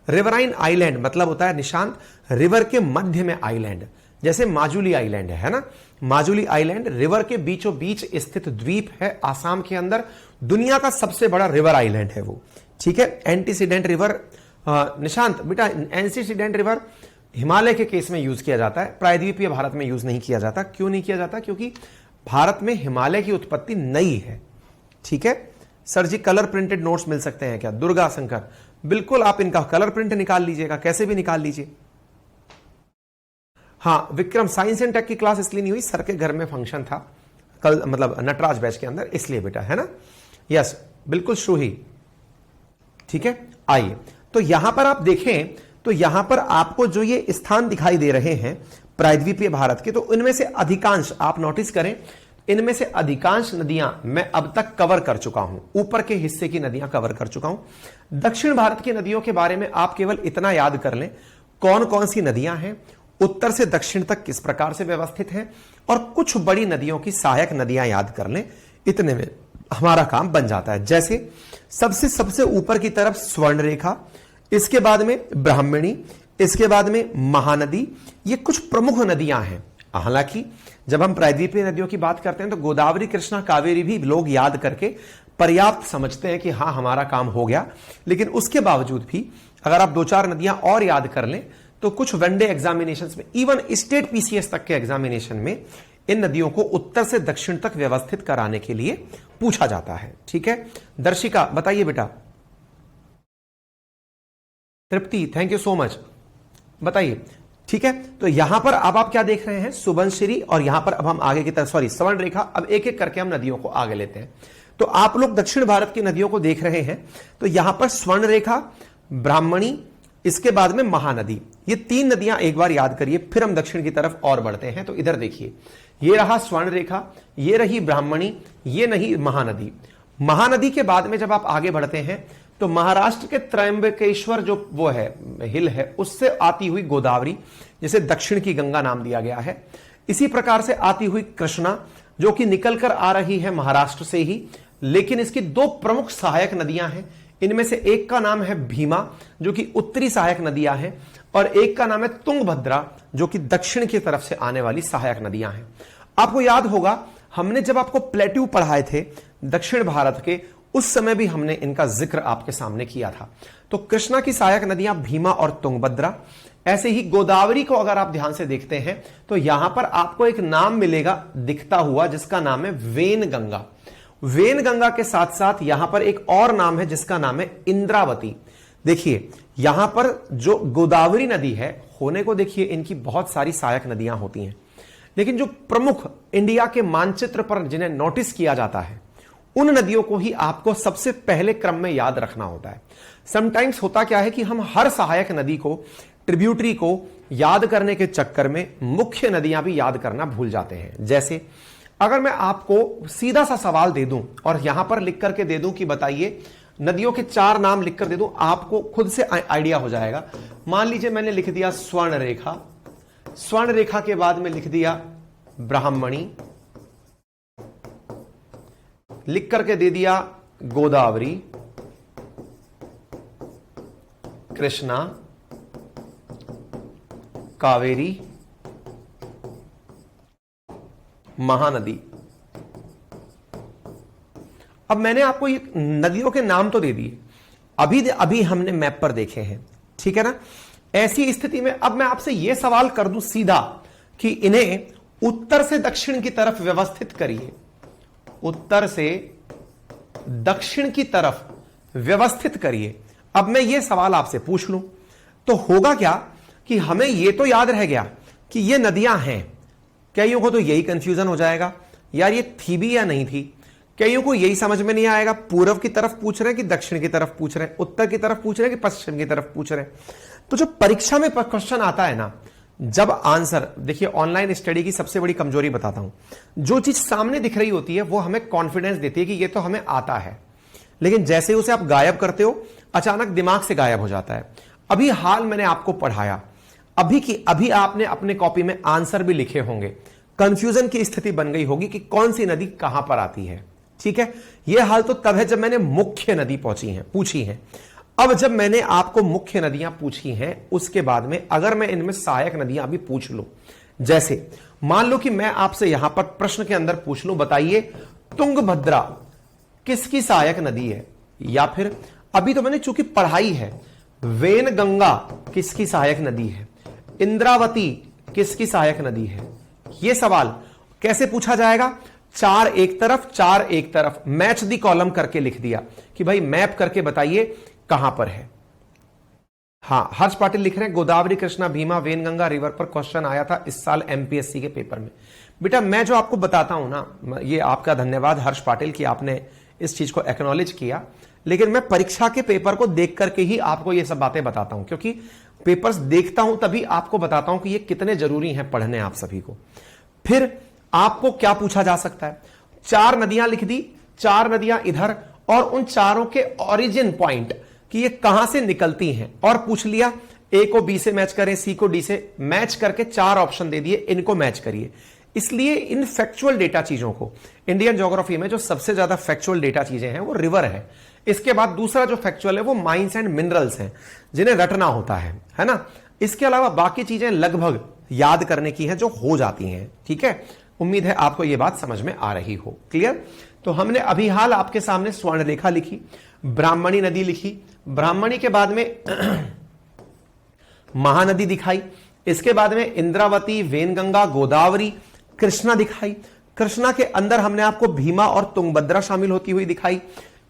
रिवराइन आइलैंड मतलब होता है निशांत, रिवर के मध्य में आइलैंड, जैसे माजुली आइलैंड है ना। माजुली आइलैंड रिवर के बीचों बीच स्थित द्वीप है आसाम के अंदर, दुनिया का सबसे बड़ा रिवर आइलैंड है वो। ठीक है, एंटीसीडेंट रिवर, निशांत बेटा एंटीसीडेंट रिवर हिमालय के केस में यूज किया जाता है, प्रायद्वीपीय भारत में यूज नहीं किया जाता। क्यों नहीं किया जाता? क्योंकि भारत में हिमालय की उत्पत्ति नई है। ठीक है सर जी, कलर प्रिंटेड नोट्स मिल सकते हैं क्या? दुर्गा शंकर, बिल्कुल आप इनका कलर प्रिंट निकाल लीजिएगा, कैसे भी निकाल लीजिए। हाँ विक्रम, साइंस एंड टेक की क्लास इसलिए नहीं हुई, सर के घर में फंक्शन था कल, मतलब नटराज बैच के अंदर, इसलिए बेटा, है ना। यस बिल्कुल श्रूही, ठीक है। आइए तो यहां पर आप देखें तो यहां पर आपको जो ये स्थान दिखाई दे रहे हैं प्रायद्वीपीय भारत के, तो इनमें से अधिकांश आप नोटिस करें, इनमें से अधिकांश नदियां मैं अब तक कवर कर चुका हूं, ऊपर के हिस्से की नदियां कवर कर चुका हूं। दक्षिण भारत की नदियों के बारे में आप केवल इतना याद कर लें, कौन कौन सी नदियां हैं, उत्तर से दक्षिण तक किस प्रकार से व्यवस्थित हैं, और कुछ बड़ी नदियों की सहायक नदियां याद कर लें। इतने में हमारा काम बन जाता है। जैसे सबसे ऊपर की तरफ स्वर्ण रेखा, इसके बाद में ब्राह्मणी, इसके बाद में महानदी, ये कुछ प्रमुख नदियां हैं। हालांकि जब हम प्रायद्वीपीय नदियों की बात करते हैं तो गोदावरी, कृष्णा, कावेरी भी लोग याद करके पर्याप्त समझते हैं कि हां हमारा काम हो गया। लेकिन उसके बावजूद भी अगर आप 2-4 नदियां और याद कर लें तो कुछ वनडे एग्जामिनेशंस में, इवन स्टेट पीसीएस तक के एग्जामिनेशन में इन नदियों को उत्तर से दक्षिण तक व्यवस्थित कराने के लिए पूछा जाता है। ठीक है, दर्शिका बताइए बेटा। तृप्ति, थैंक यू सो मच, बताइए। ठीक है, तो यहां पर अब आप क्या देख रहे हैं, सुबनसिरी, और यहां पर अब हम आगे की तरफ, सॉरी, स्वर्ण रेखा। अब एक एक करके हम नदियों को आगे लेते हैं। तो आप लोग दक्षिण भारत की नदियों को देख रहे हैं, तो यहां पर स्वर्ण रेखा, ब्राह्मणी, इसके बाद में महानदी, ये 3 नदियां एक बार याद करिए, फिर हम दक्षिण की तरफ और बढ़ते हैं। तो इधर देखिए, ये रहा स्वर्ण रेखा, ये रही ब्राह्मणी, ये नहीं महानदी। महानदी के बाद में जब आप आगे बढ़ते हैं तो महाराष्ट्र के त्रयंबकेश्वर जो वो है हिल है, उससे आती हुई गोदावरी, जिसे दक्षिण की गंगा नाम दिया गया है। इसी प्रकार से आती हुई कृष्णा, जो कि निकलकर आ रही है महाराष्ट्र से ही, लेकिन इसकी 2 प्रमुख सहायक नदियां हैं। इनमें से एक का नाम है भीमा, जो कि उत्तरी सहायक नदियां हैं, और एक का नाम है तुंगभद्रा, जो कि दक्षिण की तरफ से आने वाली सहायक नदियां हैं। आपको याद होगा हमने जब आपको प्लेट्यू पढ़ाए थे दक्षिण भारत के, उस समय भी हमने इनका जिक्र आपके सामने किया था। तो कृष्णा की सहायक नदियां भीमा और तुंगभद्रा। ऐसे ही गोदावरी को अगर आप ध्यान से देखते हैं तो यहां पर आपको एक नाम मिलेगा दिखता हुआ, जिसका नाम है वेनगंगा। वेनगंगा के साथ साथ यहां पर एक और नाम है जिसका नाम है इंद्रावती। देखिए यहां पर जो गोदावरी नदी है, होने को देखिए इनकी बहुत सारी सहायक नदियां होती हैं, लेकिन जो प्रमुख इंडिया के मानचित्र पर जिन्हें नोटिस किया जाता है, उन नदियों को ही आपको सबसे पहले क्रम में याद रखना होता है। समटाइम्स होता क्या है कि हम हर सहायक नदी को, ट्रिब्यूटरी को याद करने के चक्कर में मुख्य नदियां भी याद करना भूल जाते हैं। जैसे अगर मैं आपको सीधा सा सवाल दे दूं और यहां पर लिख करके दे दूं कि बताइए नदियों के 4 नाम लिख कर दे दूं, आपको खुद से आइडिया हो जाएगा। मान लीजिए मैंने लिख दिया स्वर्ण रेखा, स्वर्ण रेखा के बाद में लिख दिया ब्राह्मणी, लिख करके दे दिया गोदावरी, कृष्णा, कावेरी, महानदी। अब मैंने आपको ये नदियों के नाम तो दे दिए, अभी हमने मैप पर देखे हैं, ठीक है ना। ऐसी स्थिति में अब मैं आपसे यह सवाल कर दूं सीधा कि इन्हें उत्तर से दक्षिण की तरफ व्यवस्थित करिए, उत्तर से दक्षिण की तरफ व्यवस्थित करिए। अब मैं ये सवाल आपसे पूछ लूं तो होगा क्या कि हमें यह तो याद रह गया कि ये नदियां हैं। कईयों को तो यही कंफ्यूजन हो जाएगा, यार ये थी भी या नहीं थी। कईयों को यही समझ में नहीं आएगा, पूर्व की तरफ पूछ रहे हैं कि दक्षिण की तरफ पूछ रहे हैं, उत्तर की तरफ पूछ रहे हैं कि पश्चिम की तरफ पूछ रहे हैं। तो जो परीक्षा में क्वेश्चन आता है ना, जब आंसर, देखिए ऑनलाइन स्टडी की सबसे बड़ी कमजोरी बताता हूं, जो चीज सामने दिख रही होती है वो हमें कॉन्फिडेंस देती है कि ये तो हमें आता है, लेकिन जैसे ही उसे आप गायब करते हो अचानक दिमाग से गायब हो जाता है। अभी हाल मैंने आपको पढ़ाया, अभी आपने अपने कॉपी में आंसर भी लिखे होंगे, कंफ्यूजन की स्थिति बन गई होगी कि कौन सी नदी कहां पर आती है, ठीक है। यह हाल तो तब है जब मैंने मुख्य नदी पूछी है। अब जब मैंने आपको मुख्य नदियां पूछी हैं, उसके बाद में अगर मैं इनमें सहायक नदियां अभी पूछ लूं, जैसे मान लो कि मैं आपसे यहां पर प्रश्न के अंदर पूछ लूं, बताइए तुंगभद्रा किसकी सहायक नदी है, या फिर अभी तो मैंने चूंकि पढ़ाई है, वेनगंगा किसकी सहायक नदी है, इंद्रावती किसकी सहायक नदी है। यह सवाल कैसे पूछा जाएगा, 4 एक तरफ 4 एक तरफ, मैच दी कॉलम करके लिख दिया कि भाई मैप करके बताइए कहां पर है। हां, हर्ष पाटिल लिख रहे हैं गोदावरी, कृष्णा, भीमा, वेनगंगा रिवर पर क्वेश्चन आया था इस साल एमपीएससी के पेपर में। बेटा मैं जो आपको बताता हूं ना, ये आपका धन्यवाद हर्ष पाटिल कि आपने इस चीज को एक्नॉलेज किया, लेकिन मैं परीक्षा के पेपर को देख करके ही आपको ये सब बातें बताता हूं, क्योंकि पेपर्स देखता हूं तभी आपको बताता हूं कि ये कितने जरूरी हैं पढ़ने आप सभी को। फिर आपको क्या पूछा जा सकता है, 4 नदियां लिख दी, 4 नदियां इधर, और उन चारों के ओरिजिन पॉइंट कि ये कहां से निकलती हैं, और पूछ लिया ए को बी से मैच करें, सी को डी से मैच करके 4 ऑप्शन दे दिए, इनको मैच करिए। इसलिए इन फैक्चुअल डेटा चीजों को, इंडियन ज्योग्राफी में जो सबसे ज्यादा फैक्चुअल डेटा चीजें हैं वो रिवर है। इसके बाद दूसरा जो फैक्चुअल है वो माइंस एंड मिनरल्स हैं, जिन्हें रटना होता है ना। इसके अलावा बाकी चीजें लगभग याद करने की हैं जो हो जाती हैं। ठीक है, उम्मीद है आपको यह बात समझ में आ रही हो। क्लियर? तो हमने अभी हाल आपके सामने स्वर्ण रेखा लिखी, ब्राह्मणी नदी लिखी, ब्राह्मणी के बाद में महानदी दिखाई, इसके बाद में इंद्रावती, वेनगंगा, गोदावरी, कृष्णा दिखाई, कृष्णा के अंदर हमने आपको भीमा और तुंगभद्रा शामिल होती हुई दिखाई,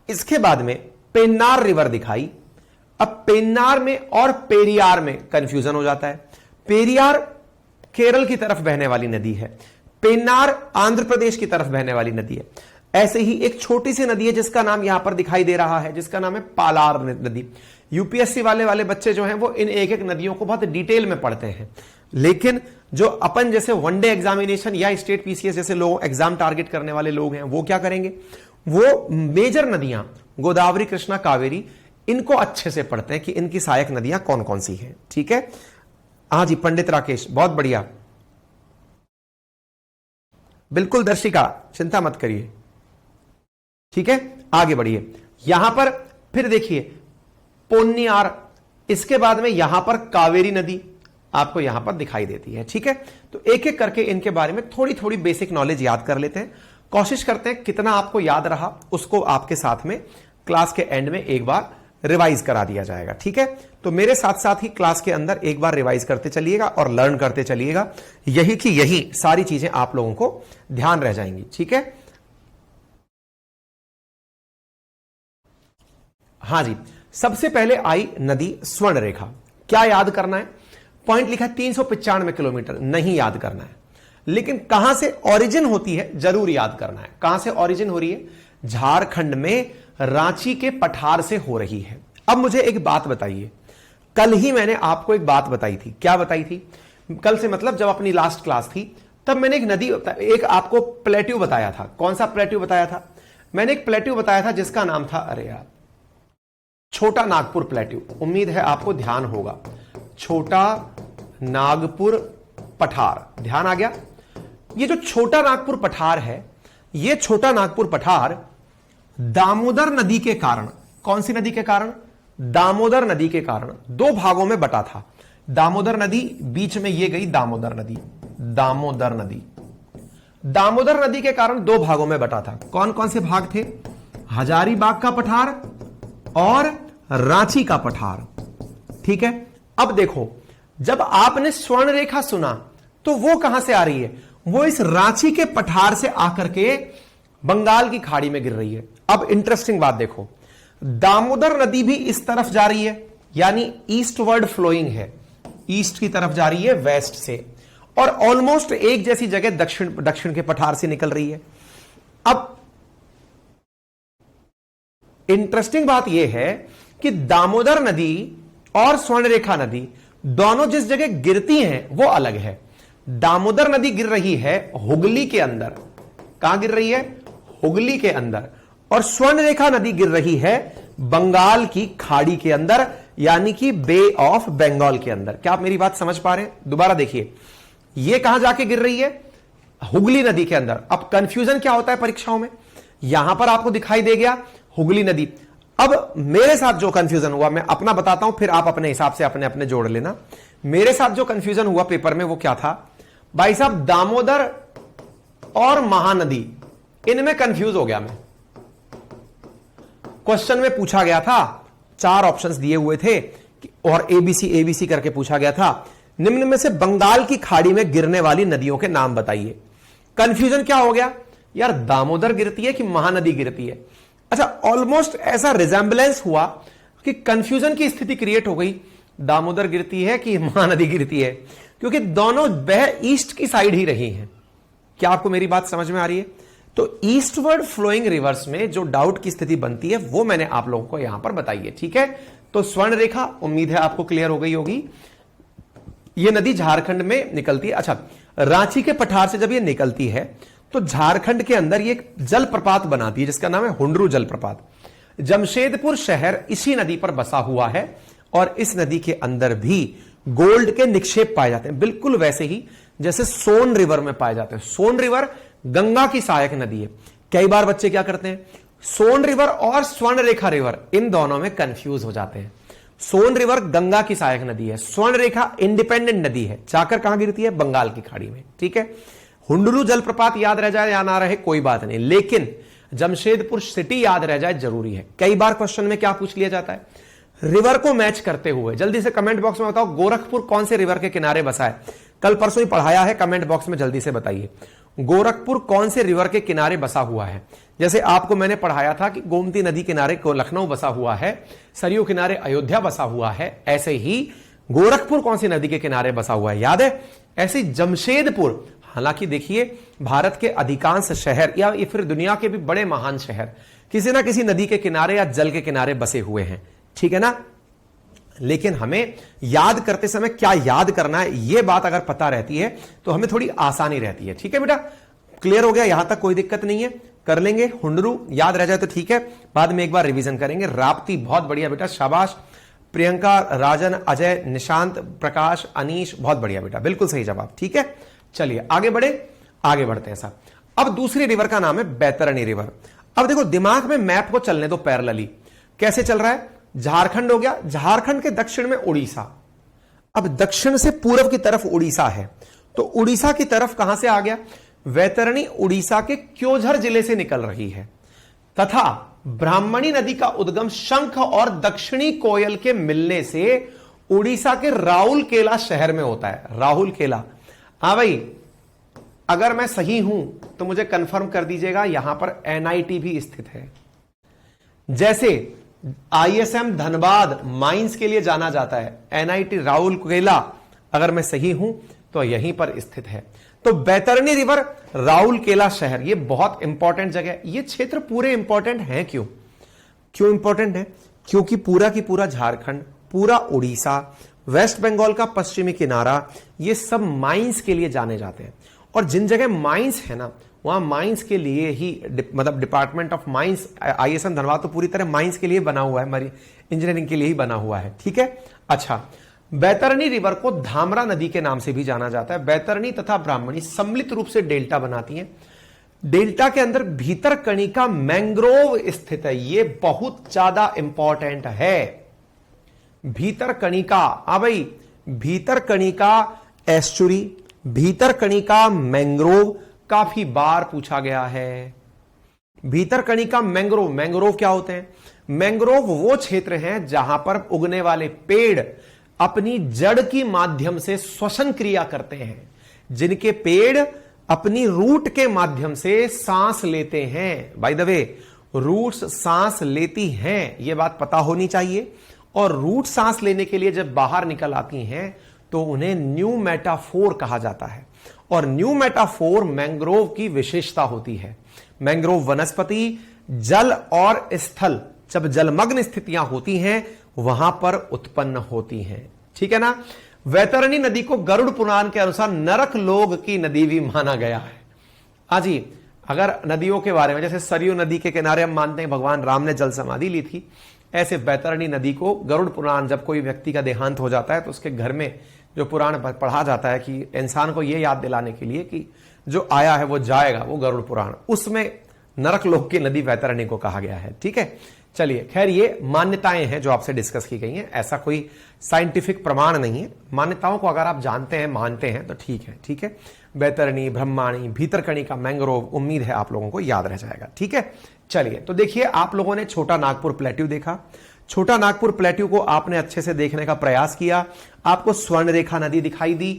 इसके बाद में पेन्नार रिवर दिखाई। अब पेन्नार में और पेरियार में कंफ्यूजन हो जाता है। पेरियार केरल की तरफ बहने वाली नदी है, पेन्नार आंध्र प्रदेश की तरफ बहने वाली नदी है। ऐसे ही एक छोटी सी नदी है जिसका नाम यहां पर दिखाई दे रहा है, जिसका नाम है पालार नदी। यूपीएससी वाले बच्चे जो हैं वो इन एक एक नदियों को बहुत डिटेल में पढ़ते हैं, लेकिन जो अपन जैसे वनडे एग्जामिनेशन या स्टेट पीसीएस जैसे लोग एग्जाम टारगेट करने वाले लोग हैं वो क्या करेंगे, वो मेजर नदियां गोदावरी, कृष्णा, कावेरी, इनको अच्छे से पढ़ते हैं कि इनकी सहायक नदियां कौन कौन सी हैं। ठीक है, हाँ जी पंडित राकेश, बहुत बढ़िया, बिल्कुल दर्शिका, चिंता मत करिए। ठीक है, आगे बढ़िए। यहां पर फिर देखिए पोन्नियार, इसके बाद में यहां पर कावेरी नदी आपको यहां पर दिखाई देती है। ठीक है, तो एक एक करके इनके बारे में थोड़ी थोड़ी बेसिक नॉलेज याद कर लेते हैं, कोशिश करते हैं कितना आपको याद रहा उसको आपके साथ में क्लास के एंड में एक बार रिवाइज करा दिया जाएगा। ठीक है, तो मेरे साथ साथ ही क्लास के अंदर एक बार रिवाइज करते चलिएगा और लर्न करते चलिएगा, यही की यही सारी चीजें आप लोगों को ध्यान रह जाएंगी। ठीक है, हां जी, सबसे पहले आई नदी स्वर्ण रेखा। क्या याद करना है, पॉइंट लिखा है 395 किलोमीटर, नहीं याद करना है, लेकिन कहां से ओरिजिन होती है जरूर याद करना है। कहां से ओरिजिन हो रही है, झारखंड में रांची के पठार से हो रही है। अब मुझे एक बात बताइए, कल ही मैंने आपको एक बात बताई थी, क्या बताई थी, कल से मतलब जब अपनी लास्ट क्लास थी तब मैंने एक नदी, एक आपको प्लेट्यू बताया था। कौन सा प्लेट्यू बताया था, मैंने एक प्लेट्यू बताया था जिसका नाम था, अरे यार, छोटा नागपुर प्लेट्यू। उम्मीद है आपको ध्यान होगा, छोटा नागपुर पठार, ध्यान आ गया। ये जो छोटा नागपुर पठार है, ये छोटा नागपुर पठार दामोदर नदी के कारण, कौन सी नदी के कारण, दामोदर नदी के कारण 2 भागों में बटा था। दामोदर नदी बीच में ये गई, दामोदर नदी, दामोदर नदी, दामोदर नदी के कारण 2 भागों में बटा था। कौन कौन से भाग थे, हजारीबाग का पठार और रांची का पठार। ठीक है, अब देखो, जब आपने स्वर्ण रेखा सुना तो वो कहां से आ रही है, वो इस रांची के पठार से आकर के बंगाल की खाड़ी में गिर रही है। अब इंटरेस्टिंग बात देखो, दामोदर नदी भी इस तरफ जा रही है, यानी ईस्टवर्ड फ्लोइंग है, ईस्ट की तरफ जा रही है वेस्ट से, और ऑलमोस्ट एक जैसी जगह दक्षिण के पठार से निकल रही है। अब इंटरेस्टिंग बात यह है कि दामोदर नदी और स्वर्णरेखा नदी दोनों जिस जगह गिरती हैं वो अलग है। दामोदर नदी गिर रही है हुगली के अंदर, कहां गिर रही है, हुगली के अंदर, और स्वर्णरेखा नदी गिर रही है बंगाल की खाड़ी के अंदर, यानी कि बे ऑफ बंगाल के अंदर। क्या आप मेरी बात समझ पा रहे हैं, दोबारा देखिए, यह कहां जाके गिर रही है, हुगली नदी के अंदर। अब कंफ्यूजन क्या होता है परीक्षाओं में, यहां पर आपको दिखाई दे गया हुगली नदी। अब मेरे साथ जो कंफ्यूजन हुआ मैं अपना बताता हूं, फिर आप अपने हिसाब से अपने अपने जोड़ लेना। मेरे साथ जो कंफ्यूजन हुआ पेपर में वो क्या था, भाई साहब दामोदर और महानदी, इनमें कंफ्यूज हो गया मैं। क्वेश्चन में पूछा गया था, 4 ऑप्शंस दिए हुए थे और एबीसी करके पूछा गया था, निम्न में से बंगाल की खाड़ी में गिरने वाली नदियों के नाम बताइए। कंफ्यूजन क्या हो गया, यार दामोदर गिरती है कि महानदी गिरती है। अच्छा, ऑलमोस्ट ऐसा रिजेंबलेंस हुआ कि कंफ्यूजन की स्थिति क्रिएट हो गई, दामोदर गिरती है कि महानदी गिरती है, क्योंकि दोनों वह ईस्ट की साइड ही रही हैं। क्या आपको मेरी बात समझ में आ रही है? तो ईस्टवर्ड फ्लोइंग रिवर्स में जो डाउट की स्थिति बनती है वो मैंने आप लोगों को यहां पर बताई है, ठीक है। तो स्वर्ण रेखा उम्मीद है आपको क्लियर हो गई होगी। ये नदी झारखंड में निकलती है। अच्छा, रांची के पठार से जब ये निकलती है तो झारखंड के अंदर ये एक जलप्रपात बनाती है जिसका नाम है हुंडरू जलप्रपात। जमशेदपुर शहर इसी नदी पर बसा हुआ है और इस नदी के अंदर भी गोल्ड के निक्षेप पाए जाते हैं, बिल्कुल वैसे ही जैसे सोन रिवर में पाए जाते हैं। सोन रिवर गंगा की सहायक नदी है। कई बार बच्चे क्या करते हैं, सोन रिवर और स्वर्ण रेखा रिवर इन दोनों में कंफ्यूज हो जाते हैं। सोन रिवर गंगा की सहायक नदी है, स्वर्ण रेखा इंडिपेंडेंट नदी है, जाकर कहां गिरती है, बंगाल की खाड़ी में, ठीक है। हुंडरू जलप्रपात याद रह जाए या ना रहे कोई बात नहीं, लेकिन जमशेदपुर सिटी याद रह जाए जरूरी है। कई बार क्वेश्चन में क्या पूछ लिया जाता है, रिवर को मैच करते हुए। जल्दी से कमेंट बॉक्स में बताओ गोरखपुर कौन से रिवर के किनारे बसा है। कल परसों ही पढ़ाया है, कमेंट बॉक्स में जल्दी से बताइए गोरखपुर कौन से रिवर के किनारे बसा हुआ है। जैसे आपको मैंने पढ़ाया था कि गोमती नदी किनारे को लखनऊ बसा हुआ है, सरयू किनारे अयोध्या बसा हुआ है, ऐसे ही गोरखपुर कौन सी नदी के किनारे बसा हुआ है, याद है। ऐसे जमशेदपुर, हालांकि देखिए भारत के अधिकांश शहर या फिर दुनिया के भी बड़े महान शहर किसी ना किसी नदी के किनारे या जल के किनारे बसे हुए हैं, ठीक है ना। लेकिन हमें याद करते समय क्या याद करना है, यह बात अगर पता रहती है तो हमें थोड़ी आसानी रहती है, ठीक है बेटा। क्लियर हो गया, यहां तक कोई दिक्कत नहीं है, कर लेंगे। हुंडरू याद रह जाए तो ठीक है, बाद में एक बार रिवीजन करेंगे। राप्ती बहुत बढ़िया बेटा, शाबाश। प्रियंका, राजन, अजय, निशांत, प्रकाश, अनीश, बहुत बढ़िया बेटा, बिल्कुल सही जवाब, ठीक है। चलिए आगे बढ़ते हैं साहब। अब दूसरी रिवर का नाम है बैतरणी रिवर। अब देखो दिमाग में मैप को चलने दो पैरेलली, कैसे चल रहा है। झारखंड हो गया, झारखंड के दक्षिण में उड़ीसा। अब दक्षिण से पूर्व की तरफ उड़ीसा है, तो उड़ीसा की तरफ कहां से आ गया, वैतरणी उड़ीसा के क्योंझर जिले से निकल रही है तथा ब्राह्मणी नदी का उद्गम शंख और दक्षिणी कोयल के मिलने से उड़ीसा के राउरकेला शहर में होता है। राउरकेला, हाँ भाई, अगर मैं सही हूं तो मुझे कंफर्म कर दीजिएगा। यहां पर एनआईटी भी स्थित है। जैसे आईएसएम धनबाद माइंस के लिए जाना जाता है, एनआईटी राउरकेला अगर मैं सही हूं तो यहीं पर स्थित है। तो बैतरणी रिवर, राउरकेला शहर, ये बहुत इंपॉर्टेंट जगह है। ये क्षेत्र पूरे इंपॉर्टेंट हैं, क्यों इंपॉर्टेंट है, क्योंकि पूरा की पूरा झारखंड, पूरा उड़ीसा, वेस्ट बंगाल का पश्चिमी किनारा, ये सब माइंस के लिए जाने जाते हैं। और जिन जगह माइंस है ना, वहां माइंस के लिए ही मतलब department of mines, ISM Dhanbad तो पूरी तरह माइंस के लिए बना हुआ है, हमारी इंजीनियरिंग के लिए ही बना हुआ है, ठीक है। अच्छा, बैतरणी रिवर को धामरा नदी के नाम से भी जाना जाता है। बैतरणी तथा ब्राह्मणी सम्मिलित रूप से डेल्टा बनाती हैं। डेल्टा के अंदर भीतरकणिका मैंग्रोव स्थित है, ये बहुत ज्यादा इंपॉर्टेंट है। भीतरकणिका, हाँ भाई, भीतरकणिका एस्चुरी, भीतरकणिका मैंग्रोव काफी बार पूछा गया है। भीतरकणिका मैंग्रोव, मैंग्रोव क्या होते हैं, मैंग्रोव वो क्षेत्र हैं जहां पर उगने वाले पेड़ अपनी जड़ की माध्यम से श्वसन क्रिया करते हैं, जिनके पेड़ अपनी रूट के माध्यम से सांस लेते हैं। बाय द वे, रूट्स सांस लेती हैं, यह बात पता होनी चाहिए। और रूट सांस लेने के लिए जब बाहर निकल आती हैं तो उन्हें न्यू मेटाफोर कहा जाता है। और न्यू मेटाफोर मैंग्रोव की विशेषता होती है। मैंग्रोव वनस्पति जल और स्थल, जब जलमग्न स्थितियां होती हैं वहां पर उत्पन्न होती हैं, ठीक है ना। वैतरणी नदी को गरुड़ पुराण के अनुसार नरक लोक की नदी भी माना गया है। हाँ जी, अगर नदियों के बारे में, जैसे सरयू नदी के किनारे हम मानते हैं भगवान राम ने जल समाधि ली थी, ऐसे बैतरणी नदी को गरुड़ पुराण, जब कोई व्यक्ति का देहांत हो जाता है तो उसके घर में जो पुराण पढ़ा जाता है कि इंसान को यह याद दिलाने के लिए कि जो आया है वो जाएगा, वो गरुड़ पुराण, उसमें नरक लोक की नदी बैतरणी को कहा गया है, ठीक है। चलिए, खैर ये मान्यताएं हैं जो आपसे डिस्कस की गई हैं, ऐसा कोई साइंटिफिक प्रमाण नहीं है। मान्यताओं को अगर आप जानते हैं, मानते हैं तो ठीक है, ठीक है। बैतरणी, ब्रह्माणी, भीतरकणिका मैंग्रोव, उम्मीद है आप लोगों को याद रह जाएगा, ठीक है। चलिए, तो देखिए आप लोगों ने छोटा नागपुर प्लेट्यू देखा। छोटा नागपुर प्लेट्यू को आपने अच्छे से देखने का प्रयास किया। आपको स्वर्ण रेखा नदी दिखाई दी,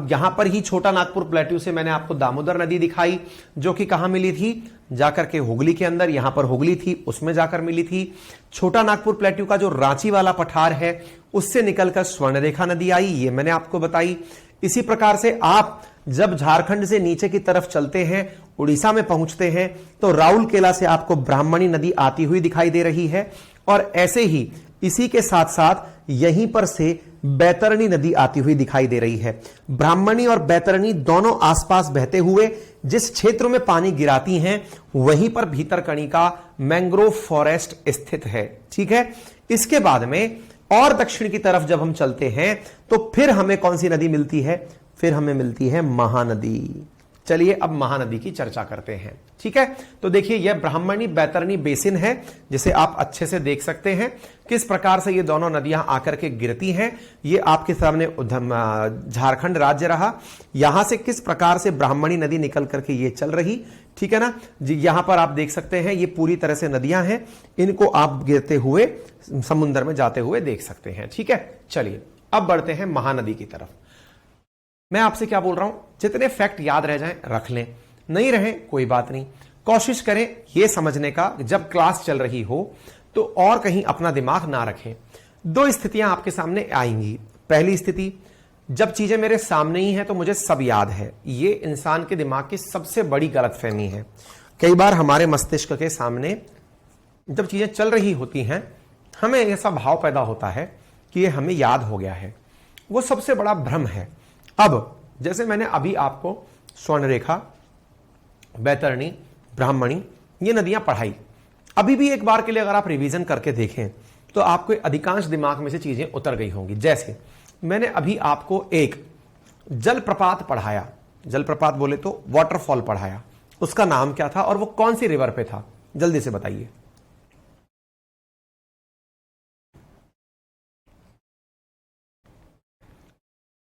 यहां पर ही छोटा नागपुर प्लेट्यू से मैंने आपको दामोदर नदी दिखाई, जो कि कहां मिली थी, जाकर के हुगली के अंदर, यहां पर हुगली थी, उसमें जाकर मिली थी। छोटा नागपुर प्लेट्यू का जो रांची वाला पठार है उससे निकलकर स्वर्ण रेखा नदी आई, ये मैंने आपको बताई। इसी प्रकार से आप जब झारखंड से नीचे की तरफ चलते हैं, उड़ीसा में पहुंचते हैं तो राउरकेला से आपको ब्राह्मणी नदी आती हुई दिखाई दे रही है, और ऐसे ही इसी के साथ साथ यहीं पर से बैतरणी नदी आती हुई दिखाई दे रही है। ब्राह्मणी और बैतरणी दोनों आसपास बहते हुए जिस क्षेत्र में पानी गिराती हैं वहीं पर भीतरकनिका मैंग्रोव फॉरेस्ट स्थित है। ठीक है, इसके बाद में और दक्षिण की तरफ जब हम चलते हैं तो फिर हमें कौन सी नदी मिलती है? फिर हमें मिलती है महानदी। चलिए अब महानदी की चर्चा करते हैं। ठीक है, तो देखिए यह ब्राह्मणी बैतरणी बेसिन है जिसे आप अच्छे से देख सकते हैं किस प्रकार से ये दोनों नदियां आकर के गिरती हैं। ये आपके सामने झारखंड राज्य रहा, यहां से किस प्रकार से ब्राह्मणी नदी निकल करके ये चल रही। ठीक है ना जी, यहां पर आप देख सकते हैं ये पूरी तरह से नदियां हैं, इनको आप गिरते हुए समुद्र में जाते हुए देख सकते हैं। ठीक है, चलिए अब बढ़ते हैं महानदी की तरफ। मैं आपसे क्या बोल रहा हूं, जितने फैक्ट याद रह जाएं रख लें, नहीं रहे कोई बात नहीं। कोशिश करें यह समझने का जब क्लास चल रही हो तो और कहीं अपना दिमाग ना रखें। दो स्थितियां आपके सामने आएंगी। पहली स्थिति, जब चीजें मेरे सामने ही हैं तो मुझे सब याद है। ये इंसान के दिमाग की सबसे बड़ी गलतफहमी है। कई बार हमारे मस्तिष्क के सामने जब चीजें चल रही होती हैं हमें ऐसा भाव पैदा होता है कि ये हमें याद हो गया है। वो सबसे बड़ा भ्रम है। अब जैसे मैंने अभी आपको स्वर्णरेखा, बैतरणी, ब्राह्मणी ये नदियां पढ़ाई, अभी भी एक बार के लिए अगर आप रिवीजन करके देखें तो आपको अधिकांश दिमाग में से चीजें उतर गई होंगी। जैसे मैंने अभी आपको एक जलप्रपात पढ़ाया, जलप्रपात बोले तो वाटरफॉल पढ़ाया, उसका नाम क्या था और वो कौन सी रिवर पे था? जल्दी से बताइए।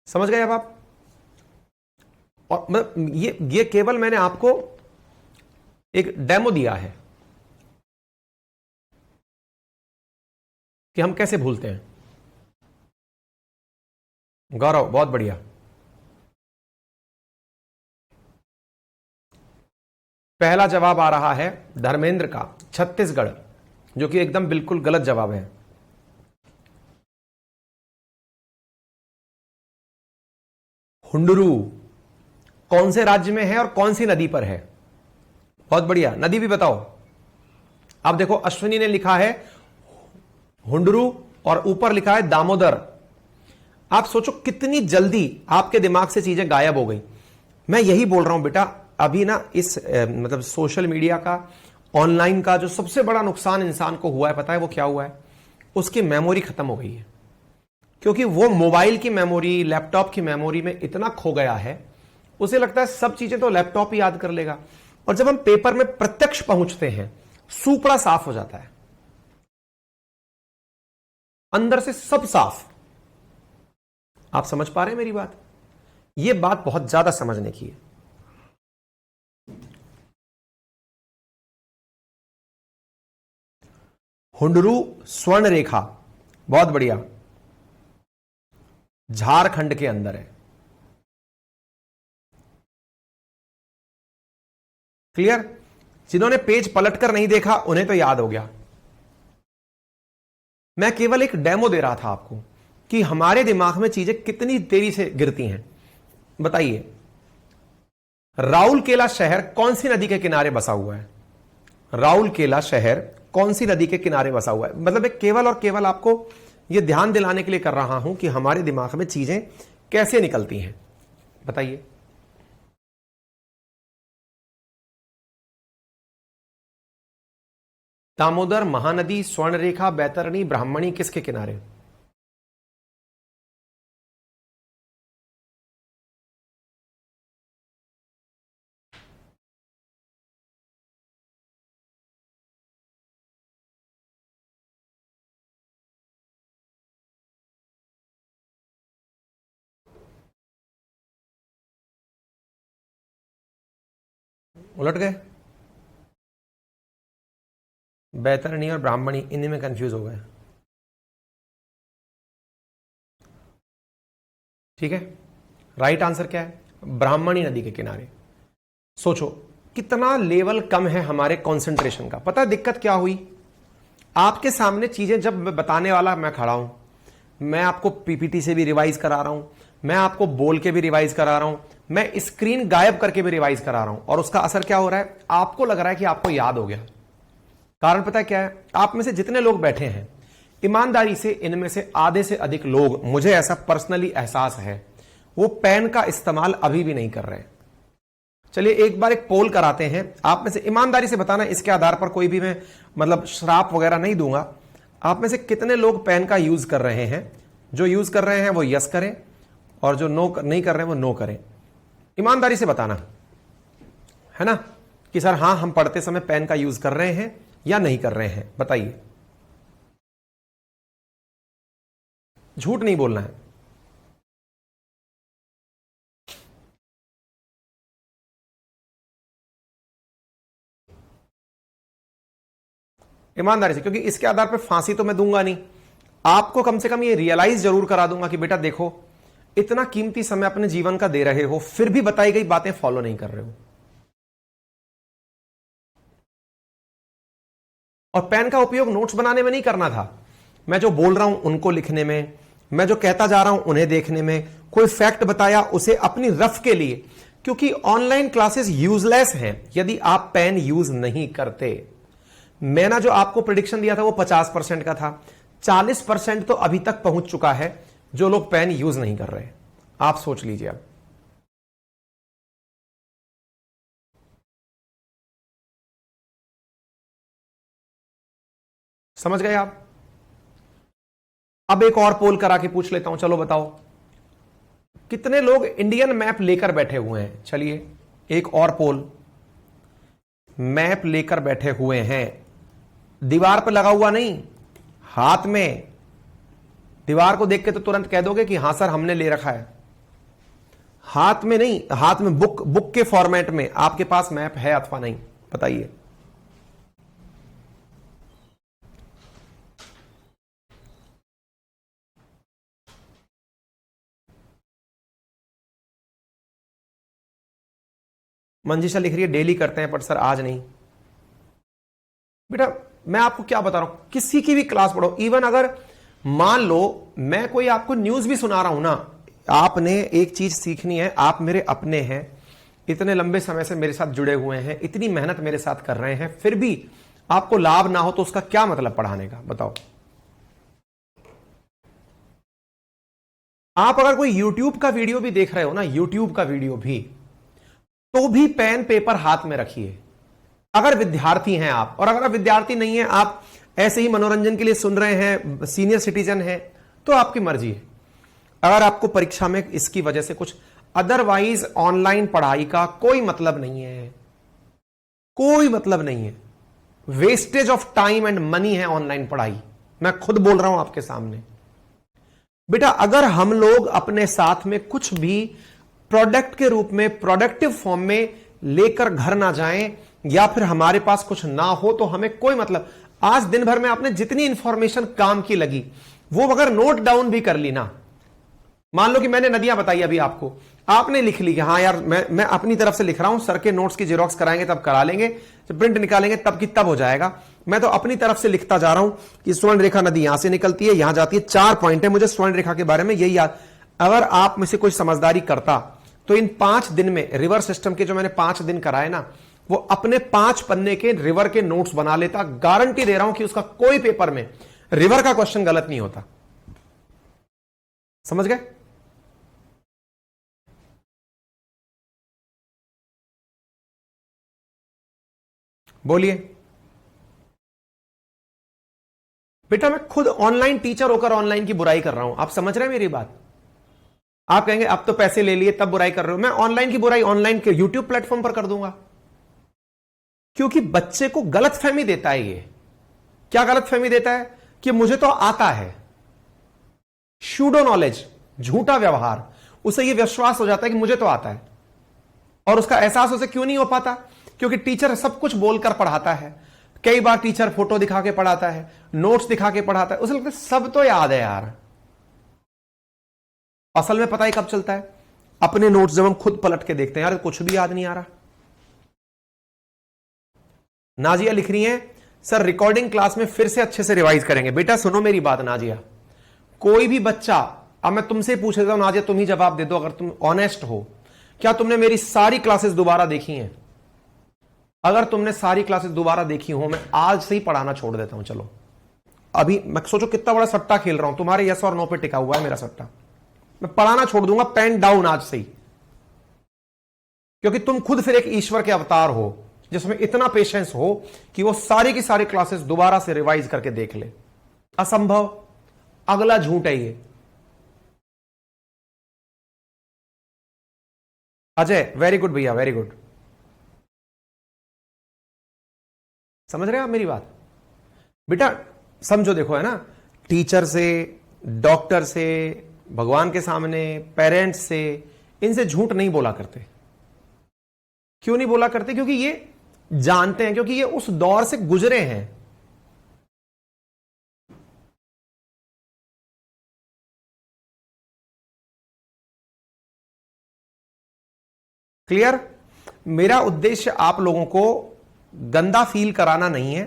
समझ गए अब आप? और ये केवल मैंने आपको एक डेमो दिया है कि हम कैसे भूलते हैं। गौरव बहुत बढ़िया। पहला जवाब आ रहा है धर्मेंद्र का, छत्तीसगढ़, जो कि एकदम बिल्कुल गलत जवाब है। हुंडरू कौन से राज्य में है और कौन सी नदी पर है? बहुत बढ़िया, नदी भी बताओ। अब देखो अश्विनी ने लिखा है हुंडरू और ऊपर लिखा है दामोदर। आप सोचो कितनी जल्दी आपके दिमाग से चीजें गायब हो गई। मैं यही बोल रहा हूं बेटा, अभी ना इस मतलब सोशल मीडिया का, ऑनलाइन का जो सबसे बड़ा नुकसान इंसान को हुआ है, पता है वो क्या हुआ है? उसकी मेमोरी खत्म हो गई है। क्योंकि वो मोबाइल की मेमोरी, लैपटॉप की मेमोरी में इतना खो गया है, उसे लगता है सब चीजें तो लैपटॉप ही याद कर लेगा। और जब हम पेपर में प्रत्यक्ष पहुंचते हैं, सूपड़ा साफ हो जाता है, अंदर से सब साफ। आप समझ पा रहे हैं मेरी बात? यह बात बहुत ज्यादा समझने की है। हुंडरू स्वर्ण रेखा, बहुत बढ़िया, झारखंड के अंदर है। क्लियर? जिन्होंने पेज पलटकर नहीं देखा उन्हें तो याद हो गया। मैं केवल एक डेमो दे रहा था आपको कि हमारे दिमाग में चीजें कितनी देरी से गिरती हैं। बताइए, राउरकेला शहर कौन सी नदी के किनारे बसा हुआ है? राउरकेला शहर कौन सी नदी के किनारे बसा हुआ है? मतलब मैं केवल और केवल आपको यह ध्यान दिलाने के लिए कर रहा हूं कि हमारे दिमाग में चीजें कैसे निकलती हैं। बताइए। दामोदर, महानदी, स्वर्णरेखा, बैतरणी, ब्राह्मणी किसके किनारे? उलट गए? बैतरणी और ब्राह्मणी, इन्हीं में कंफ्यूज हो गए। ठीक है, राइट आंसर क्या है? ब्राह्मणी नदी के किनारे। सोचो कितना लेवल कम है हमारे कंसंट्रेशन का। पता है दिक्कत क्या हुई? आपके सामने चीजें जब बताने वाला मैं खड़ा हूं, मैं आपको पीपीटी से भी रिवाइज करा रहा हूं, मैं आपको बोल के भी रिवाइज करा रहा हूं, मैं स्क्रीन गायब करके भी रिवाइज करा रहा हूं, और उसका असर क्या हो रहा है? आपको लग रहा है कि आपको याद हो गया। कारण पता है क्या है? आप में से जितने लोग बैठे हैं, ईमानदारी से इनमें से आधे से अधिक लोग, मुझे ऐसा पर्सनली एहसास है, वो पेन का इस्तेमाल अभी भी नहीं कर रहे हैं। चलिए एक बार एक पोल कराते हैं, आप में से ईमानदारी से बताना, इसके आधार पर कोई भी मैं मतलब श्राप वगैरह नहीं दूंगा। आप में से कितने लोग पेन का यूज कर रहे हैं? जो यूज कर रहे हैं वो यस करें, और जो नो नहीं कर रहे हैं वो नो करें। ईमानदारी से बताना है ना कि सर हां हम पढ़ते समय पेन का यूज कर रहे हैं या नहीं कर रहे हैं, बताइए। झूठ नहीं बोलना है। ईमानदारी से, क्योंकि इसके आधार पर फांसी तो मैं दूंगा नहीं, आपको कम से कम ये रियलाइज जरूर करा दूंगा कि बेटा देखो, इतना कीमती समय अपने जीवन का दे रहे हो, फिर भी बताई गई बातें फॉलो नहीं कर रहे हो। और पेन का उपयोग नोट्स बनाने में नहीं करना था, मैं जो बोल रहा हूं उनको लिखने में, मैं जो कहता जा रहा हूं उन्हें देखने में, कोई फैक्ट बताया उसे अपनी रफ के लिए, क्योंकि ऑनलाइन क्लासेस यूजलेस हैं यदि आप पेन यूज नहीं करते। मैंने जो आपको प्रेडिक्शन दिया था वो 50% का था, 40% तो अभी तक पहुंच चुका है जो लोग पेन यूज नहीं कर रहे। आप सोच लीजिए अब। समझ गए आप? अब एक और पोल करा के पूछ लेता हूं, चलो बताओ कितने लोग इंडियन मैप लेकर बैठे हुए हैं? चलिए एक और पोल, मैप लेकर बैठे हुए हैं, दीवार पर लगा हुआ नहीं, हाथ में। दीवार को देख के तो तुरंत कह दोगे कि हां सर हमने ले रखा है। हाथ में नहीं, हाथ में बुक के फॉर्मेट में आपके पास मैप है अथवा नहीं, बताइए। मंजिशा लिख रही है डेली करते हैं पर सर आज नहीं। बेटा मैं आपको क्या बता रहा हूं, किसी की भी क्लास पढ़ो, इवन अगर मान लो मैं कोई आपको न्यूज भी सुना रहा हूं ना, आपने एक चीज सीखनी है, आप मेरे अपने हैं, इतने लंबे समय से मेरे साथ जुड़े हुए हैं, इतनी मेहनत मेरे साथ कर रहे हैं, फिर भी आपको लाभ ना हो तो उसका क्या मतलब पढ़ाने का, बताओ। आप अगर कोई YouTube का वीडियो भी देख रहे हो ना, YouTube का वीडियो भी, तो भी पेन पेपर हाथ में रखिए अगर विद्यार्थी हैं आप। और अगर आप विद्यार्थी नहीं हैं, आप ऐसे ही मनोरंजन के लिए सुन रहे हैं, सीनियर सिटीजन हैं, तो आपकी मर्जी है। अगर आपको परीक्षा में इसकी वजह से कुछ, अदरवाइज ऑनलाइन पढ़ाई का कोई मतलब नहीं है, कोई मतलब नहीं है। Wastage of time and money है ऑनलाइन पढ़ाई, मैं खुद बोल रहा हूं आपके सामने। बेटा अगर हम लोग अपने साथ में कुछ भी प्रोडक्ट के रूप में, प्रोडक्टिव फॉर्म में लेकर घर ना जाएं, या फिर हमारे पास कुछ ना हो, तो हमें कोई मतलब। आज दिन भर में आपने जितनी इंफॉर्मेशन काम की लगी, वो अगर नोट डाउन भी कर ली ना, मान लो कि मैंने नदियां बताई अभी आपको, आपने लिख ली कि हाँ यार मैं अपनी तरफ से लिख रहा हूं, सर के नोट्स की जेरोक्स कराएंगे तब करा लेंगे, जब प्रिंट निकालेंगे तब की तब हो जाएगा। मैं तो अपनी तरफ से लिखता जा रहा हूं कि स्वर्ण रेखा नदी यहां से निकलती है, यहां जाती है, 4 पॉइंट है, मुझे स्वर्ण रेखा के बारे में यही याद। अगर आप में से कोई समझदारी करता तो इन 5 दिन में रिवर सिस्टम के जो मैंने 5 दिन कराए ना, वो अपने 5 पन्ने के रिवर के नोट्स बना लेता। गारंटी दे रहा हूं कि उसका कोई पेपर में रिवर का क्वेश्चन गलत नहीं होता। समझ गए? बोलिए। बेटा मैं खुद ऑनलाइन टीचर होकर ऑनलाइन की बुराई कर रहा हूं, आप समझ रहे हैं मेरी बात? आप कहेंगे अब तो पैसे ले लिए तब बुराई कर रहे हो, मैं ऑनलाइन की बुराई ऑनलाइन के यूट्यूब प्लेटफॉर्म पर कर दूंगा। क्योंकि बच्चे को गलतफहमी देता है ये। क्या गलतफहमी देता है? कि मुझे तो आता है, शूडो नॉलेज, झूठा व्यवहार। उसे ये विश्वास हो जाता है कि मुझे तो आता है, और उसका एहसास उसे क्यों नहीं हो पाता? क्योंकि टीचर सब कुछ बोलकर पढ़ाता है, कई बार टीचर फोटो दिखा के पढ़ाता है, नोट्स दिखा के पढ़ाता है, उसे लगता है सब तो याद है यार। असल में पता ही कब चलता है? अपने नोट्स जब हम खुद पलट के देखते हैं, यार कुछ भी याद नहीं आ रहा। नाजिया लिख रही हैं सर रिकॉर्डिंग क्लास में फिर से अच्छे से रिवाइज करेंगे। बेटा सुनो मेरी बात नाजिया, कोई भी बच्चा अब मैं तुमसे पूछ लेता हूं नाजिया, तुम ही जवाब दे दो अगर तुम ऑनेस्ट हो। क्या तुमने मेरी सारी क्लासेस दोबारा देखी हैं? अगर तुमने सारी क्लासेस दोबारा देखी हो, मैं आज से ही पढ़ाना छोड़ देता हूं। चलो अभी मैं सोचो कितना बड़ा सट्टा खेल रहा हूं, तुम्हारे यस और नो पे टिका हुआ है मेरा सट्टा। मैं पढ़ाना छोड़ दूंगा, पेन डाउन आज से ही, क्योंकि तुम खुद फिर एक ईश्वर के अवतार हो जिसमें इतना पेशेंस हो कि वो सारी की सारी क्लासेस दोबारा से रिवाइज करके देख ले। असंभव, अगला झूठ है ये। अजय वेरी गुड भैया, वेरी गुड। समझ रहे हैं आप मेरी बात? बेटा समझो, देखो है ना, टीचर से, डॉक्टर से, भगवान के सामने, पेरेंट्स से, इनसे झूठ नहीं बोला करते। क्यों नहीं बोला करते? क्योंकि ये जानते हैं, क्योंकि ये उस दौर से गुजरे हैं। क्लियर? मेरा उद्देश्य आप लोगों को गंदा फील कराना नहीं है,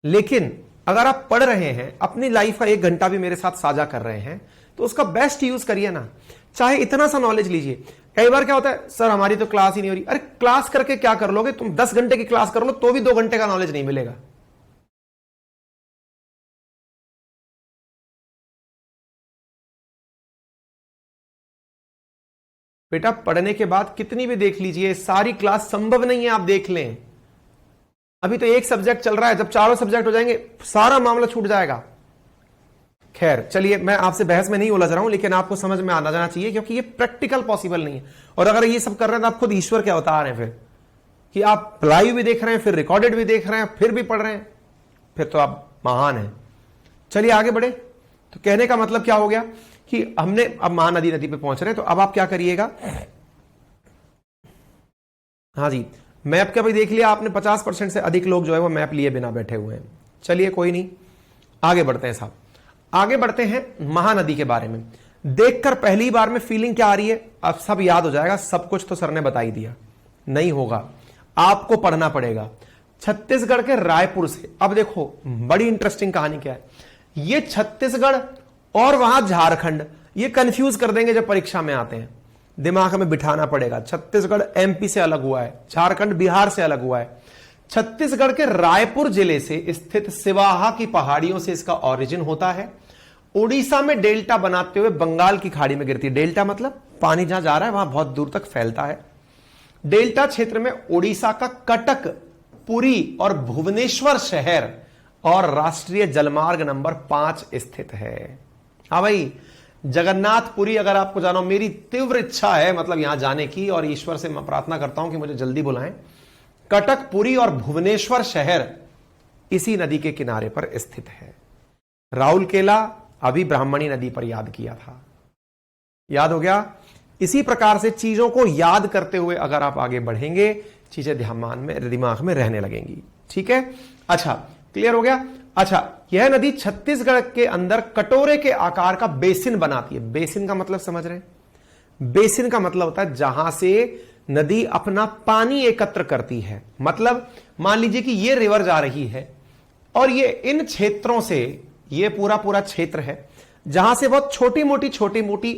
लेकिन अगर आप पढ़ रहे हैं, अपनी लाइफ का 1 घंटा भी मेरे साथ साझा कर रहे हैं, तो उसका बेस्ट यूज करिए ना। चाहे इतना सा नॉलेज लीजिए। कई बार क्या होता है, सर हमारी तो क्लास ही नहीं हो रही। अरे क्लास करके क्या कर लोगे? तुम 10 घंटे की क्लास कर लो तो भी 2 घंटे का नॉलेज नहीं मिलेगा। बेटा पढ़ने के बाद कितनी भी देख लीजिए, सारी क्लास संभव नहीं है आप देख लें। अभी तो एक सब्जेक्ट चल रहा है, जब चारों सब्जेक्ट हो जाएंगे सारा मामला छूट जाएगा। खैर चलिए, मैं आपसे बहस में नहीं उलझ रहा हूं, लेकिन आपको समझ में आना जाना चाहिए, क्योंकि ये प्रैक्टिकल पॉसिबल नहीं है। और अगर ये सब कर रहे हैं तो आप खुद ईश्वर के अवतार हैं फिर, कि आप लाइव भी देख रहे हैं, फिर रिकॉर्डेड भी देख रहे हैं, फिर भी पढ़ रहे हैं, फिर तो आप महान हैं। चलिए आगे बढ़े। तो कहने का मतलब क्या हो गया कि हमने अब महानदी नदी पे पहुंच रहे हैं, तो अब आप क्या करिएगा। हाँ जी, मैप का भी देख लिया आपने, 50% से अधिक लोग जो है वो मैप लिए बिना बैठे हुए हैं। चलिए कोई नहीं, आगे बढ़ते हैं साहब। आगे बढ़ते हैं महानदी के बारे में। देखकर पहली बार में फीलिंग क्या आ रही है? अब सब याद हो जाएगा, सब कुछ तो सर ने बता ही दिया। नहीं होगा, आपको पढ़ना पड़ेगा। छत्तीसगढ़ के रायपुर से, अब देखो बड़ी इंटरेस्टिंग कहानी क्या है। ये छत्तीसगढ़ और वहां झारखंड, ये कंफ्यूज कर देंगे जब परीक्षा में आते हैं। दिमाग में बिठाना पड़ेगा। छत्तीसगढ़ एमपी से अलग हुआ है, झारखंड बिहार से अलग हुआ है। छत्तीसगढ़ के रायपुर जिले से स्थित सिवाहा की पहाड़ियों से इसका ओरिजिन होता है। उड़ीसा में डेल्टा बनाते हुए बंगाल की खाड़ी में गिरती है। डेल्टा मतलब पानी जहां जा रहा है वहां बहुत दूर तक फैलता है। डेल्टा क्षेत्र में उड़ीसा का कटक, पुरी और भुवनेश्वर शहर और राष्ट्रीय जलमार्ग नंबर 5 स्थित है। हाँ भाई, जगन्नाथपुरी अगर आपको जाना हो, मेरी तीव्र इच्छा है मतलब यहां जाने की, और ईश्वर से मैं प्रार्थना करता हूं कि मुझे जल्दी बुलाएं। कटक, पुरी और भुवनेश्वर शहर इसी नदी के किनारे पर स्थित है। राउरकेला अभी ब्राह्मणी नदी पर याद किया था, याद हो गया। इसी प्रकार से चीजों को याद करते हुए अगर आप आगे बढ़ेंगे, चीजें दिमाग में रहने लगेंगी। ठीक है, अच्छा क्लियर हो गया। अच्छा, यह नदी छत्तीसगढ़ के अंदर कटोरे के आकार का बेसिन बनाती है। बेसिन का मतलब समझ रहे हैं? बेसिन का मतलब होता है जहां से नदी अपना पानी एकत्र करती है। मतलब मान लीजिए कि ये रिवर जा रही है और ये इन क्षेत्रों से, ये पूरा क्षेत्र है जहां से बहुत छोटी मोटी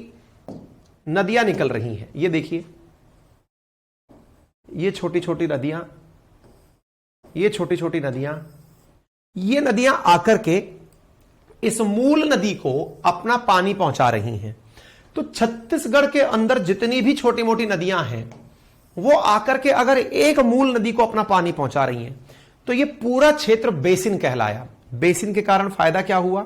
नदियां निकल रही हैं। ये देखिए, ये छोटी छोटी नदियां, ये छोटी छोटी नदियां, ये नदियां आकर के इस मूल नदी को अपना पानी पहुंचा रही हैं। तो छत्तीसगढ़ के अंदर जितनी भी छोटी मोटी नदियां हैं, वो आकर के अगर एक मूल नदी को अपना पानी पहुंचा रही हैं, तो ये पूरा क्षेत्र बेसिन कहलाया। बेसिन के कारण फायदा क्या हुआ?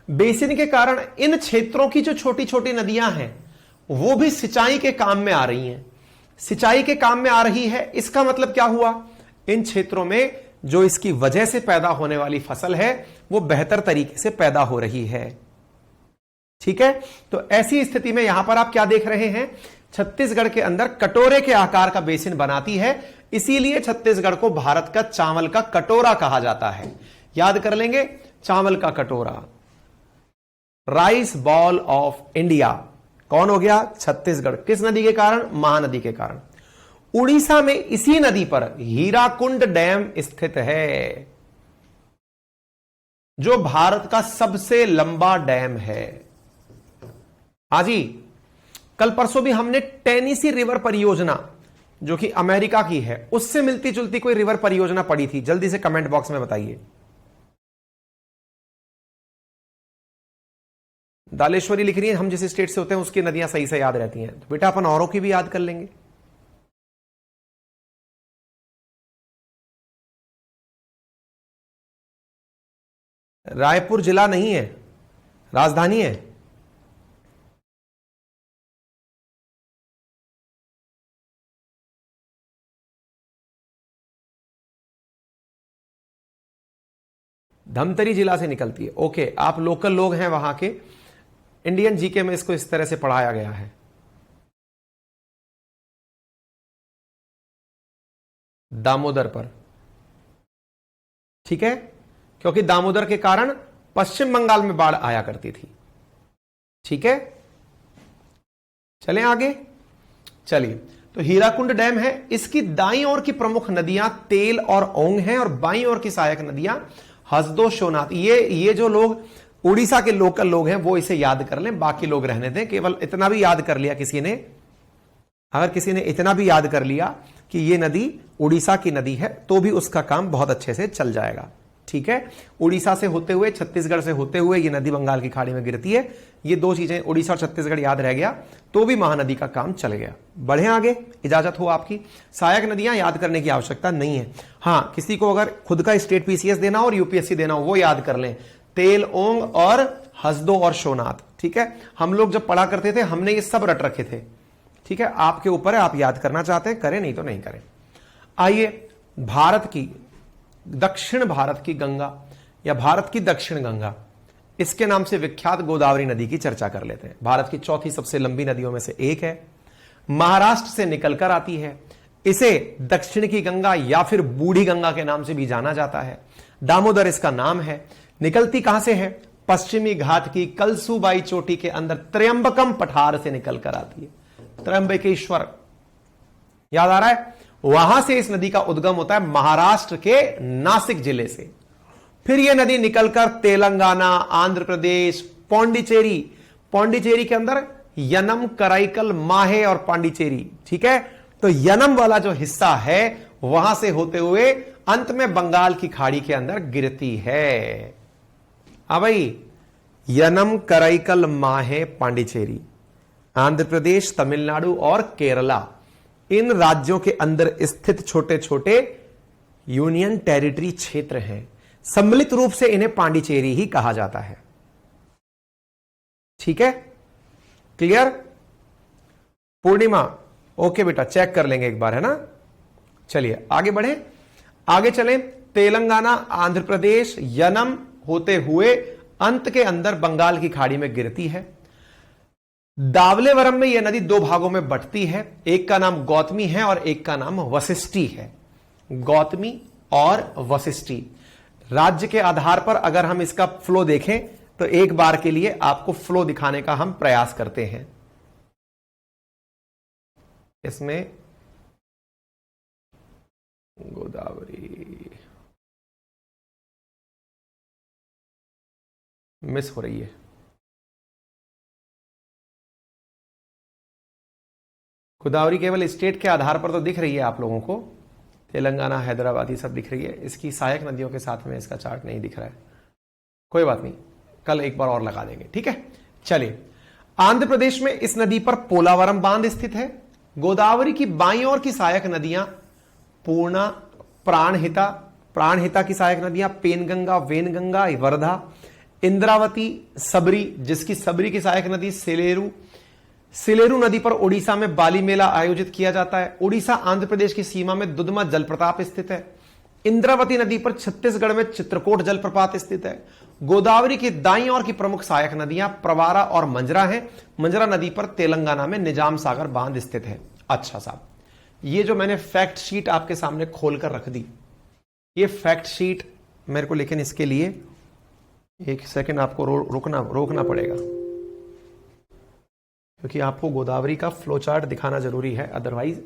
बेसिन के कारण इन क्षेत्रों की जो छोटी छोटी नदियां हैं वो भी सिंचाई के काम में आ रही हैं। सिंचाई के काम में आ रही है, इसका मतलब क्या हुआ? इन क्षेत्रों में जो इसकी वजह से पैदा होने वाली फसल है वो बेहतर तरीके से पैदा हो रही है। ठीक है, तो ऐसी स्थिति में यहां पर आप क्या देख रहे हैं? छत्तीसगढ़ के अंदर कटोरे के आकार का बेसिन बनाती है, इसीलिए छत्तीसगढ़ को भारत का चावल का कटोरा कहा जाता है। याद कर लेंगे, चावल का कटोरा, राइस बॉल ऑफ इंडिया कौन हो गया? छत्तीसगढ़। किस नदी के कारण? महानदी के कारण। उड़ीसा में इसी नदी पर हीराकुंड डैम स्थित है, जो भारत का सबसे लंबा डैम है। हाँ जी, कल परसों भी हमने टेनेसी रिवर परियोजना जो कि अमेरिका की है उससे मिलती जुलती कोई रिवर परियोजना पड़ी थी, जल्दी से कमेंट बॉक्स में बताइए। दालेश्वरी लिख रही है हम जिस स्टेट से होते हैं उसकी नदियां सही से याद रहती हैं, तो बेटा अपन औरों की भी याद कर लेंगे। रायपुर जिला नहीं है, राजधानी है। धमतरी जिला से निकलती है। ओके, आप लोकल लोग हैं वहां के, इंडियन जीके में इसको इस तरह से पढ़ाया गया है। दामोदर पर, ठीक है, क्योंकि दामोदर के कारण पश्चिम बंगाल में बाढ़ आया करती थी। ठीक है, चलें आगे। चलिए, तो हीराकुंड डैम है, इसकी दाईं ओर की प्रमुख नदियां तेल और ओंग हैं और बाईं ओर की सहायक नदियां हसदो सोनात। ये जो लोग उड़ीसा के लोकल लोग हैं वो इसे याद कर लें, बाकी लोग रहने दें। केवल इतना भी याद कर लिया किसी ने, अगर किसी ने इतना भी याद कर लिया कि ये नदी उड़ीसा की नदी है तो भी उसका काम बहुत अच्छे से चल जाएगा। ठीक है, उड़ीसा से होते हुए, छत्तीसगढ़ से होते हुए ये नदी बंगाल की खाड़ी में गिरती है। ये दो चीजें, उड़ीसा और छत्तीसगढ़ याद रह गया तो भी महानदी का काम चल गया। बढ़े आगे, इजाजत हो आपकी। सहायक नदियां याद करने की आवश्यकता नहीं है। हां, किसी को अगर खुद का स्टेट पीसीएस देना हो और यूपीएससी देना हो वो याद कर लें, तेल, ओंग और हसदो और सोनात। ठीक है, हम लोग जब पढ़ा करते थे हमने ये सब रट रखे थे। ठीक है, आपके ऊपर है, आप याद करना चाहते हैं करें, नहीं तो नहीं करें। आइए, भारत की, दक्षिण भारत की गंगा या भारत की दक्षिण गंगा, इसके नाम से विख्यात गोदावरी नदी की चर्चा कर लेते हैं। भारत की चौथी सबसे लंबी नदियों में से एक है, महाराष्ट्र से निकलकर आती है। इसे दक्षिण की गंगा या फिर बूढ़ी गंगा के नाम से भी जाना जाता है। दामोदर इसका नाम है। निकलती कहां से है? पश्चिमी घाट की कलसूबाई चोटी के अंदर त्र्यंबकम पठार से निकलकर आती है। त्र्यंबकेश्वर याद आ रहा है? वहां से इस नदी का उद्गम होता है, महाराष्ट्र के नासिक जिले से। फिर यह नदी निकलकर तेलंगाना, आंध्र प्रदेश, पौंडीचेरी, पौंडीचेरी के अंदर यनम, कराईकल, माहे और पांडिचेरी। ठीक है, तो यनम वाला जो हिस्सा है वहां से होते हुए अंत में बंगाल की खाड़ी के अंदर गिरती है। अब भाई, यनम, कराईकल, माहे, पांडिचेरी, आंध्र प्रदेश, तमिलनाडु और केरला, इन राज्यों के अंदर स्थित छोटे छोटे यूनियन टेरिटरी क्षेत्र हैं। सम्मिलित रूप से इन्हें पांडिचेरी ही कहा जाता है। ठीक है, क्लियर? पूर्णिमा, ओके बेटा, चेक कर लेंगे एक बार, है ना। चलिए आगे बढ़े, आगे चलें। तेलंगाना, आंध्र प्रदेश, यनम होते हुए अंत के अंदर बंगाल की खाड़ी में गिरती है। दावलेवरम में यह नदी दो भागों में बंटती है, एक का नाम गौतमी है और एक का नाम वशिष्ठी है। गौतमी और वशिष्ठी, राज्य के आधार पर अगर हम इसका फ्लो देखें तो एक बार के लिए आपको फ्लो दिखाने का हम प्रयास करते हैं। इसमें गोदावरी मिस हो रही है। गोदावरी केवल स्टेट के आधार पर तो दिख रही है आप लोगों को, तेलंगाना, हैदराबाद ये सब दिख रही है, इसकी सहायक नदियों के साथ में इसका चार्ट नहीं दिख रहा है। कोई बात नहीं, कल एक बार और लगा देंगे। ठीक है, चलिए। आंध्र प्रदेश में इस नदी पर पोलावरम बांध स्थित है। गोदावरी की बाईं ओर की सहायक नदियां पूर्णा, प्राणहिता, प्राणहिता की सहायक नदियां पेनगंगा, वेनगंगा, वर्धा, इंद्रावती, सबरी, जिसकी सबरी की सहायक नदी सिलेरू। सिलेरू नदी पर उड़ीसा में बाली मेला आयोजित किया जाता है। उड़ीसा आंध्र प्रदेश की सीमा में दुधमा जलप्रपात स्थित है। इंद्रावती नदी पर छत्तीसगढ़ में चित्रकोट जलप्रपात स्थित है। गोदावरी की दाईं ओर की प्रमुख सहायक नदियां प्रवारा और मंजरा हैं। मंजरा नदी पर तेलंगाना में निजाम सागर बांध स्थित है। अच्छा साहब, ये जो मैंने फैक्ट शीट आपके सामने खोलकर रख दी, ये फैक्ट शीट मेरे को, लेकिन इसके लिए एक सेकंड आपको रोकना पड़ेगा, क्योंकि आपको गोदावरी का फ्लो चार्ट दिखाना जरूरी है, अदरवाइज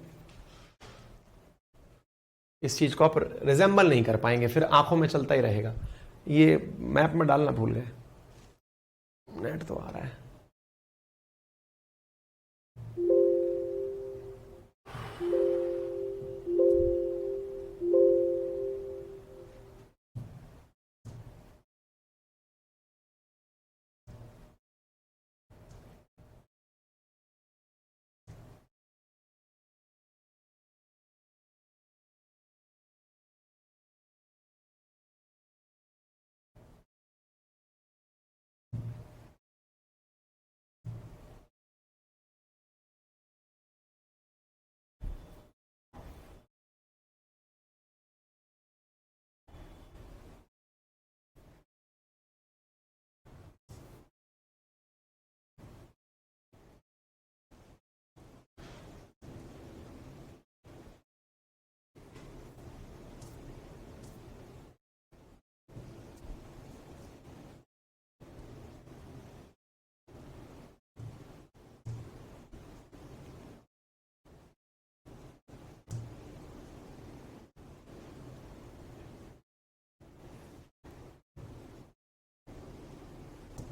इस चीज को आप रिजेंबल नहीं कर पाएंगे, फिर आंखों में चलता ही रहेगा। ये मैप में डालना भूल गए, नेट तो आ रहा है।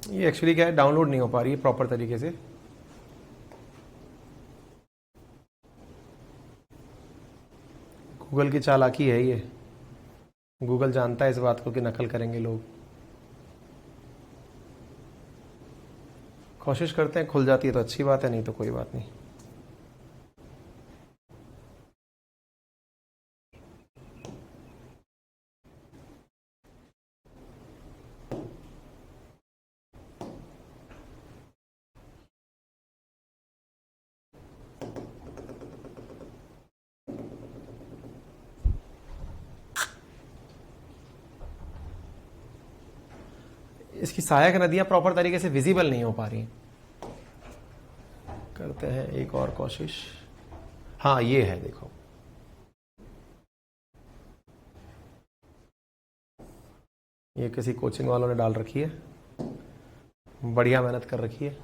ये एक्चुअली क्या है, डाउनलोड नहीं हो पा रही है प्रॉपर तरीके से। गूगल की चालाकी है ये, गूगल जानता है इस बात को कि नकल करेंगे लोग। कोशिश करते हैं, खुल जाती है तो अच्छी बात है, नहीं तो कोई बात नहीं। इसकी सहायक नदियां प्रॉपर तरीके से विजिबल नहीं हो पा रही। करते हैं एक और कोशिश। हाँ ये है, देखो ये किसी कोचिंग वालों ने डाल रखी है, बढ़िया मेहनत कर रखी है।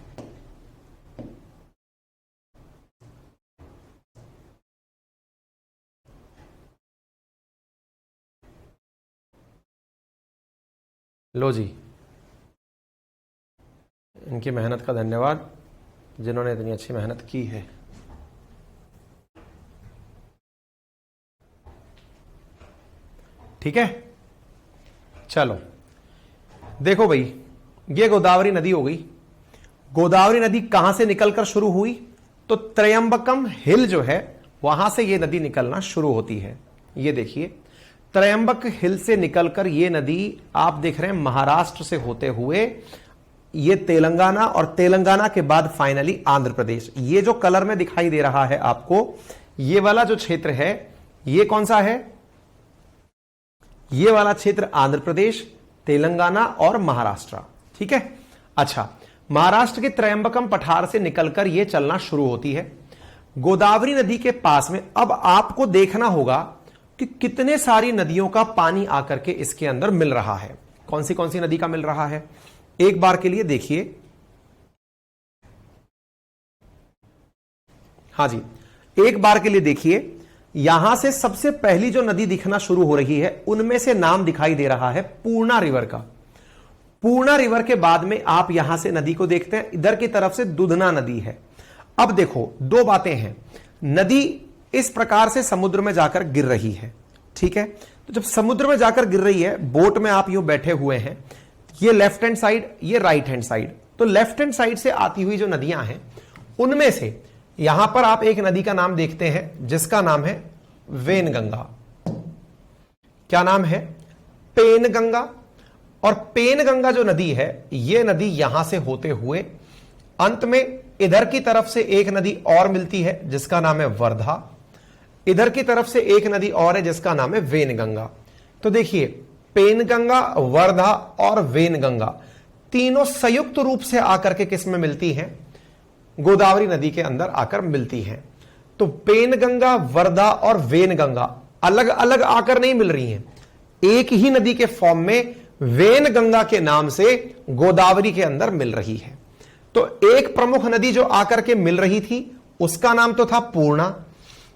लो जी, इनकी मेहनत का धन्यवाद जिन्होंने इतनी अच्छी मेहनत की है। ठीक है, चलो देखो भाई, ये गोदावरी नदी हो गई। गोदावरी नदी कहां से निकलकर शुरू हुई? तो त्रयंबकम हिल जो है वहां से ये नदी निकलना शुरू होती है। ये देखिए, त्रयंबक हिल से निकलकर ये नदी आप देख रहे हैं महाराष्ट्र से होते हुए ये तेलंगाना, और तेलंगाना के बाद फाइनली आंध्र प्रदेश। ये जो कलर में दिखाई दे रहा है आपको, ये वाला जो क्षेत्र है ये कौन सा है? ये वाला क्षेत्र आंध्र प्रदेश, तेलंगाना और महाराष्ट्र। ठीक है, अच्छा, महाराष्ट्र के त्रयंबकम पठार से निकलकर यह चलना शुरू होती है गोदावरी नदी के पास में। अब आपको देखना होगा कि कितने सारी नदियों का पानी आकर के इसके अंदर मिल रहा है। कौन सी नदी का मिल रहा है, एक बार के लिए देखिए। हां जी, एक बार के लिए देखिए, यहां से सबसे पहली जो नदी दिखना शुरू हो रही है उनमें से नाम दिखाई दे रहा है पूर्णा रिवर का। पूर्णा रिवर के बाद में आप यहां से नदी को देखते हैं, इधर की तरफ से दुधना नदी है। अब देखो, दो बातें हैं, नदी इस प्रकार से समुद्र में जाकर गिर रही है। ठीक है, तो जब समुद्र में जाकर गिर रही है, बोट में आप यूं बैठे हुए हैं, ये लेफ्ट हैंड साइड, ये राइट हैंड साइड, तो लेफ्ट हैंड साइड से आती हुई जो नदियां हैं उनमें से यहां पर आप एक नदी का नाम देखते हैं जिसका नाम है वेनगंगा। क्या नाम है? पेनगंगा। और पेनगंगा जो नदी है, यह नदी यहां से होते हुए अंत में इधर की तरफ से एक नदी और मिलती है जिसका नाम है वर्धा। इधर की तरफ से एक नदी और है जिसका नाम है वेनगंगा। तो देखिए, पेनगंगा, वर्धा और वेनगंगा तीनों संयुक्त रूप से आकर के किस में मिलती हैं? गोदावरी नदी के अंदर आकर मिलती हैं। तो पेनगंगा, वर्धा और वेनगंगा अलग अलग आकर नहीं मिल रही हैं, एक ही नदी के फॉर्म में वेनगंगा के नाम से गोदावरी के अंदर मिल रही है। तो एक प्रमुख नदी जो आकर के मिल रही थी उसका नाम तो था पूर्णा,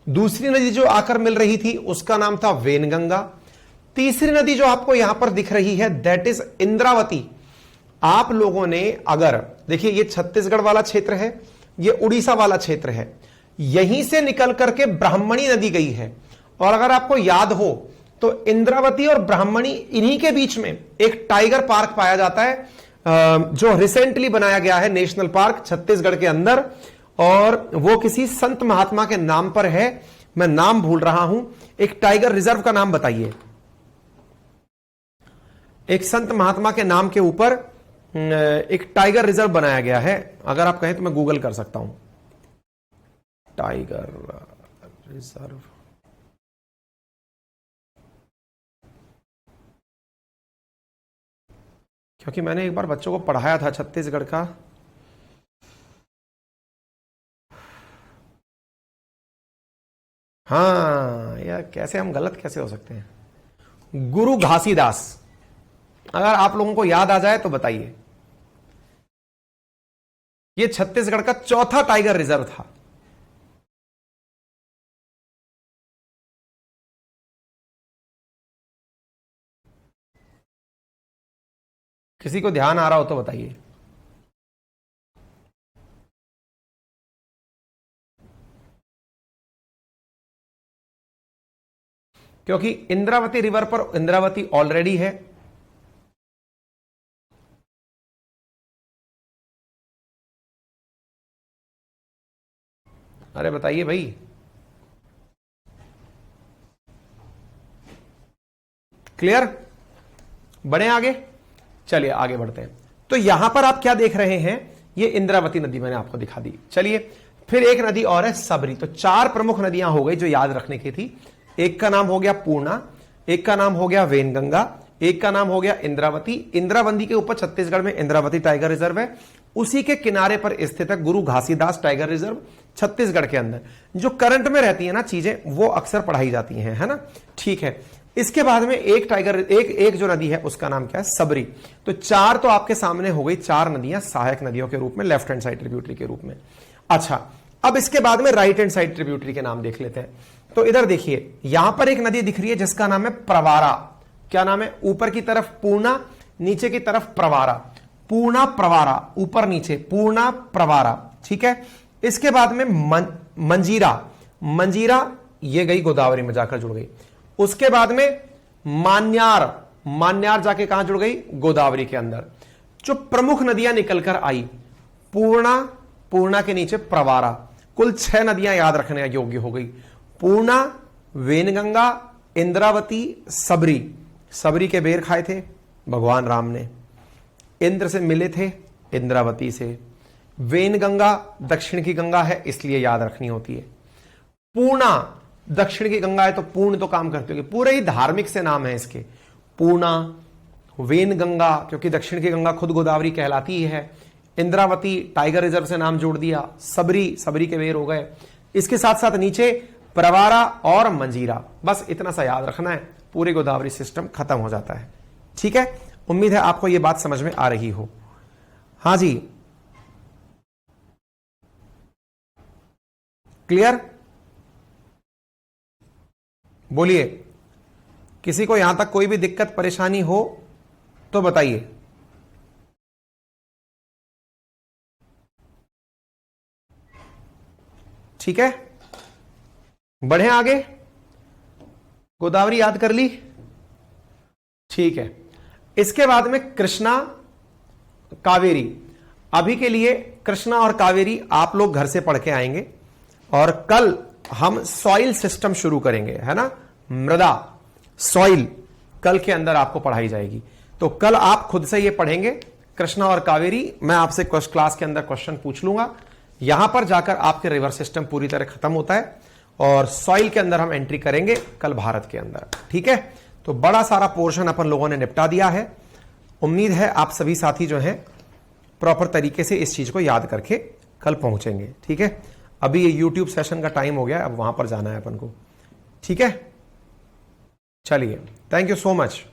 दूसरी नदी जो आकर मिल रही थी उसका नाम था वेनगंगा, तीसरी नदी जो आपको यहां पर दिख रही है दैट इज इंद्रावती। आप लोगों ने अगर देखिए, ये छत्तीसगढ़ वाला क्षेत्र है, ये उड़ीसा वाला क्षेत्र है, यहीं से निकल करके ब्राह्मणी नदी गई है। और अगर आपको याद हो तो इंद्रावती और ब्राह्मणी, इन्हीं के बीच में एक टाइगर पार्क पाया जाता है जो रिसेंटली बनाया गया है, नेशनल पार्क छत्तीसगढ़ के अंदर, और वो किसी संत महात्मा के नाम पर है, मैं नाम भूल रहा हूं। एक टाइगर रिजर्व का नाम बताइए, एक संत महात्मा के नाम के ऊपर एक टाइगर रिजर्व बनाया गया है। अगर आप कहें तो मैं गूगल कर सकता हूं, टाइगर रिजर्व। क्योंकि मैंने एक बार बच्चों को पढ़ाया था छत्तीसगढ़ का। हाँ यार, कैसे हम गलत कैसे हो सकते हैं? गुरु घासीदास। अगर आप लोगों को याद आ जाए तो बताइए। यह छत्तीसगढ़ का चौथा टाइगर रिजर्व था। किसी को ध्यान आ रहा हो तो बताइए। क्योंकि इंद्रावती रिवर पर इंद्रावती ऑलरेडी है। अरे बताइए भाई, क्लियर? बढ़े आगे, चलिए आगे बढ़ते हैं। तो यहां पर आप क्या देख रहे हैं, ये इंद्रावती नदी मैंने आपको दिखा दी। चलिए फिर एक नदी और है सबरी। तो 4 प्रमुख नदियां हो गई जो याद रखने की थी। एक का नाम हो गया पूर्णा, एक का नाम हो गया वेनगंगा, एक का नाम हो गया इंद्रावती। इंद्रावती के ऊपर छत्तीसगढ़ में इंद्रावती टाइगर रिजर्व है। उसी के किनारे पर स्थित है गुरु घासीदास टाइगर रिजर्व, छत्तीसगढ़ के अंदर। जो करंट में रहती है ना चीजें, वो अक्सर पढ़ाई जाती हैं, है ना? ठीक है। इसके बाद में एक जो नदी है उसका नाम क्या है, सबरी। तो 4 तो आपके सामने हो गई, 4 नदियां सहायक नदियों के रूप में, लेफ्ट हैंड साइड ट्रिब्यूटरी के रूप में। अच्छा, अब इसके बाद में राइट हैंड साइड ट्रिब्यूटरी के नाम देख लेते हैं। तो इधर देखिए, यहां पर एक नदी दिख रही है जिसका नाम है प्रवारा। क्या नाम है? ऊपर की तरफ पूर्णा, नीचे की तरफ प्रवारा। पूर्णा प्रवारा, ऊपर नीचे पूर्णा प्रवारा, ठीक है। इसके बाद में मंजीरा, मंजीरा ये गई गोदावरी में जाकर जुड़ गई। उसके बाद में मान्यार, मान्यार जाके कहां जुड़ गई, गोदावरी के अंदर। जो प्रमुख नदियां निकलकर आई, पूर्णा, पूर्णा के नीचे प्रवारा, कुल 6 नदियां याद रखने योग्य हो गई। पूर्णा, वेनगंगा, इंद्रावती, सबरी। सबरी के बेर खाए थे भगवान राम ने, इंद्र से मिले थे इंद्रावती से। वेनगंगा दक्षिण की गंगा है इसलिए याद रखनी होती है। पूर्णा दक्षिण की गंगा है तो पूर्ण तो काम करते होगी, पूरे ही धार्मिक से नाम है इसके। पूर्णा, वेनगंगा क्योंकि दक्षिण की गंगा खुद गोदावरी कहलाती ही है। इंद्रावती टाइगर रिजर्व से नाम जोड़ दिया। सबरी, सबरी के बेर हो गए। इसके साथ साथ नीचे प्रवारा और मंजीरा। बस इतना सा याद रखना है, पूरे गोदावरी सिस्टम खत्म हो जाता है। ठीक है, उम्मीद है आपको यह बात समझ में आ रही हो। हां जी, क्लियर? बोलिए, किसी को यहां तक कोई भी दिक्कत परेशानी हो तो बताइए। ठीक है, बढ़े आगे। गोदावरी याद कर ली, ठीक है। इसके बाद में कृष्णा, कावेरी। अभी के लिए कृष्णा और कावेरी आप लोग घर से पढ़ के आएंगे और कल हम सॉइल सिस्टम शुरू करेंगे, है ना? मृदा, सॉइल कल के अंदर आपको पढ़ाई जाएगी। तो कल आप खुद से ये पढ़ेंगे कृष्णा और कावेरी। मैं आपसे क्लास के अंदर क्वेश्चन पूछ लूंगा, यहां पर जाकर आपके रिवर सिस्टम पूरी तरह खत्म होता है और सॉइल के अंदर हम एंट्री करेंगे कल भारत के अंदर। ठीक है, तो बड़ा सारा पोर्शन अपन लोगों ने निपटा दिया है। उम्मीद है आप सभी साथी जो हैं प्रॉपर तरीके से इस चीज को याद करके कल पहुंचेंगे। ठीक है, अभी ये YouTube सेशन का टाइम हो गया, अब वहां पर जाना है अपन को। ठीक है, चलिए, थैंक यू सो मच।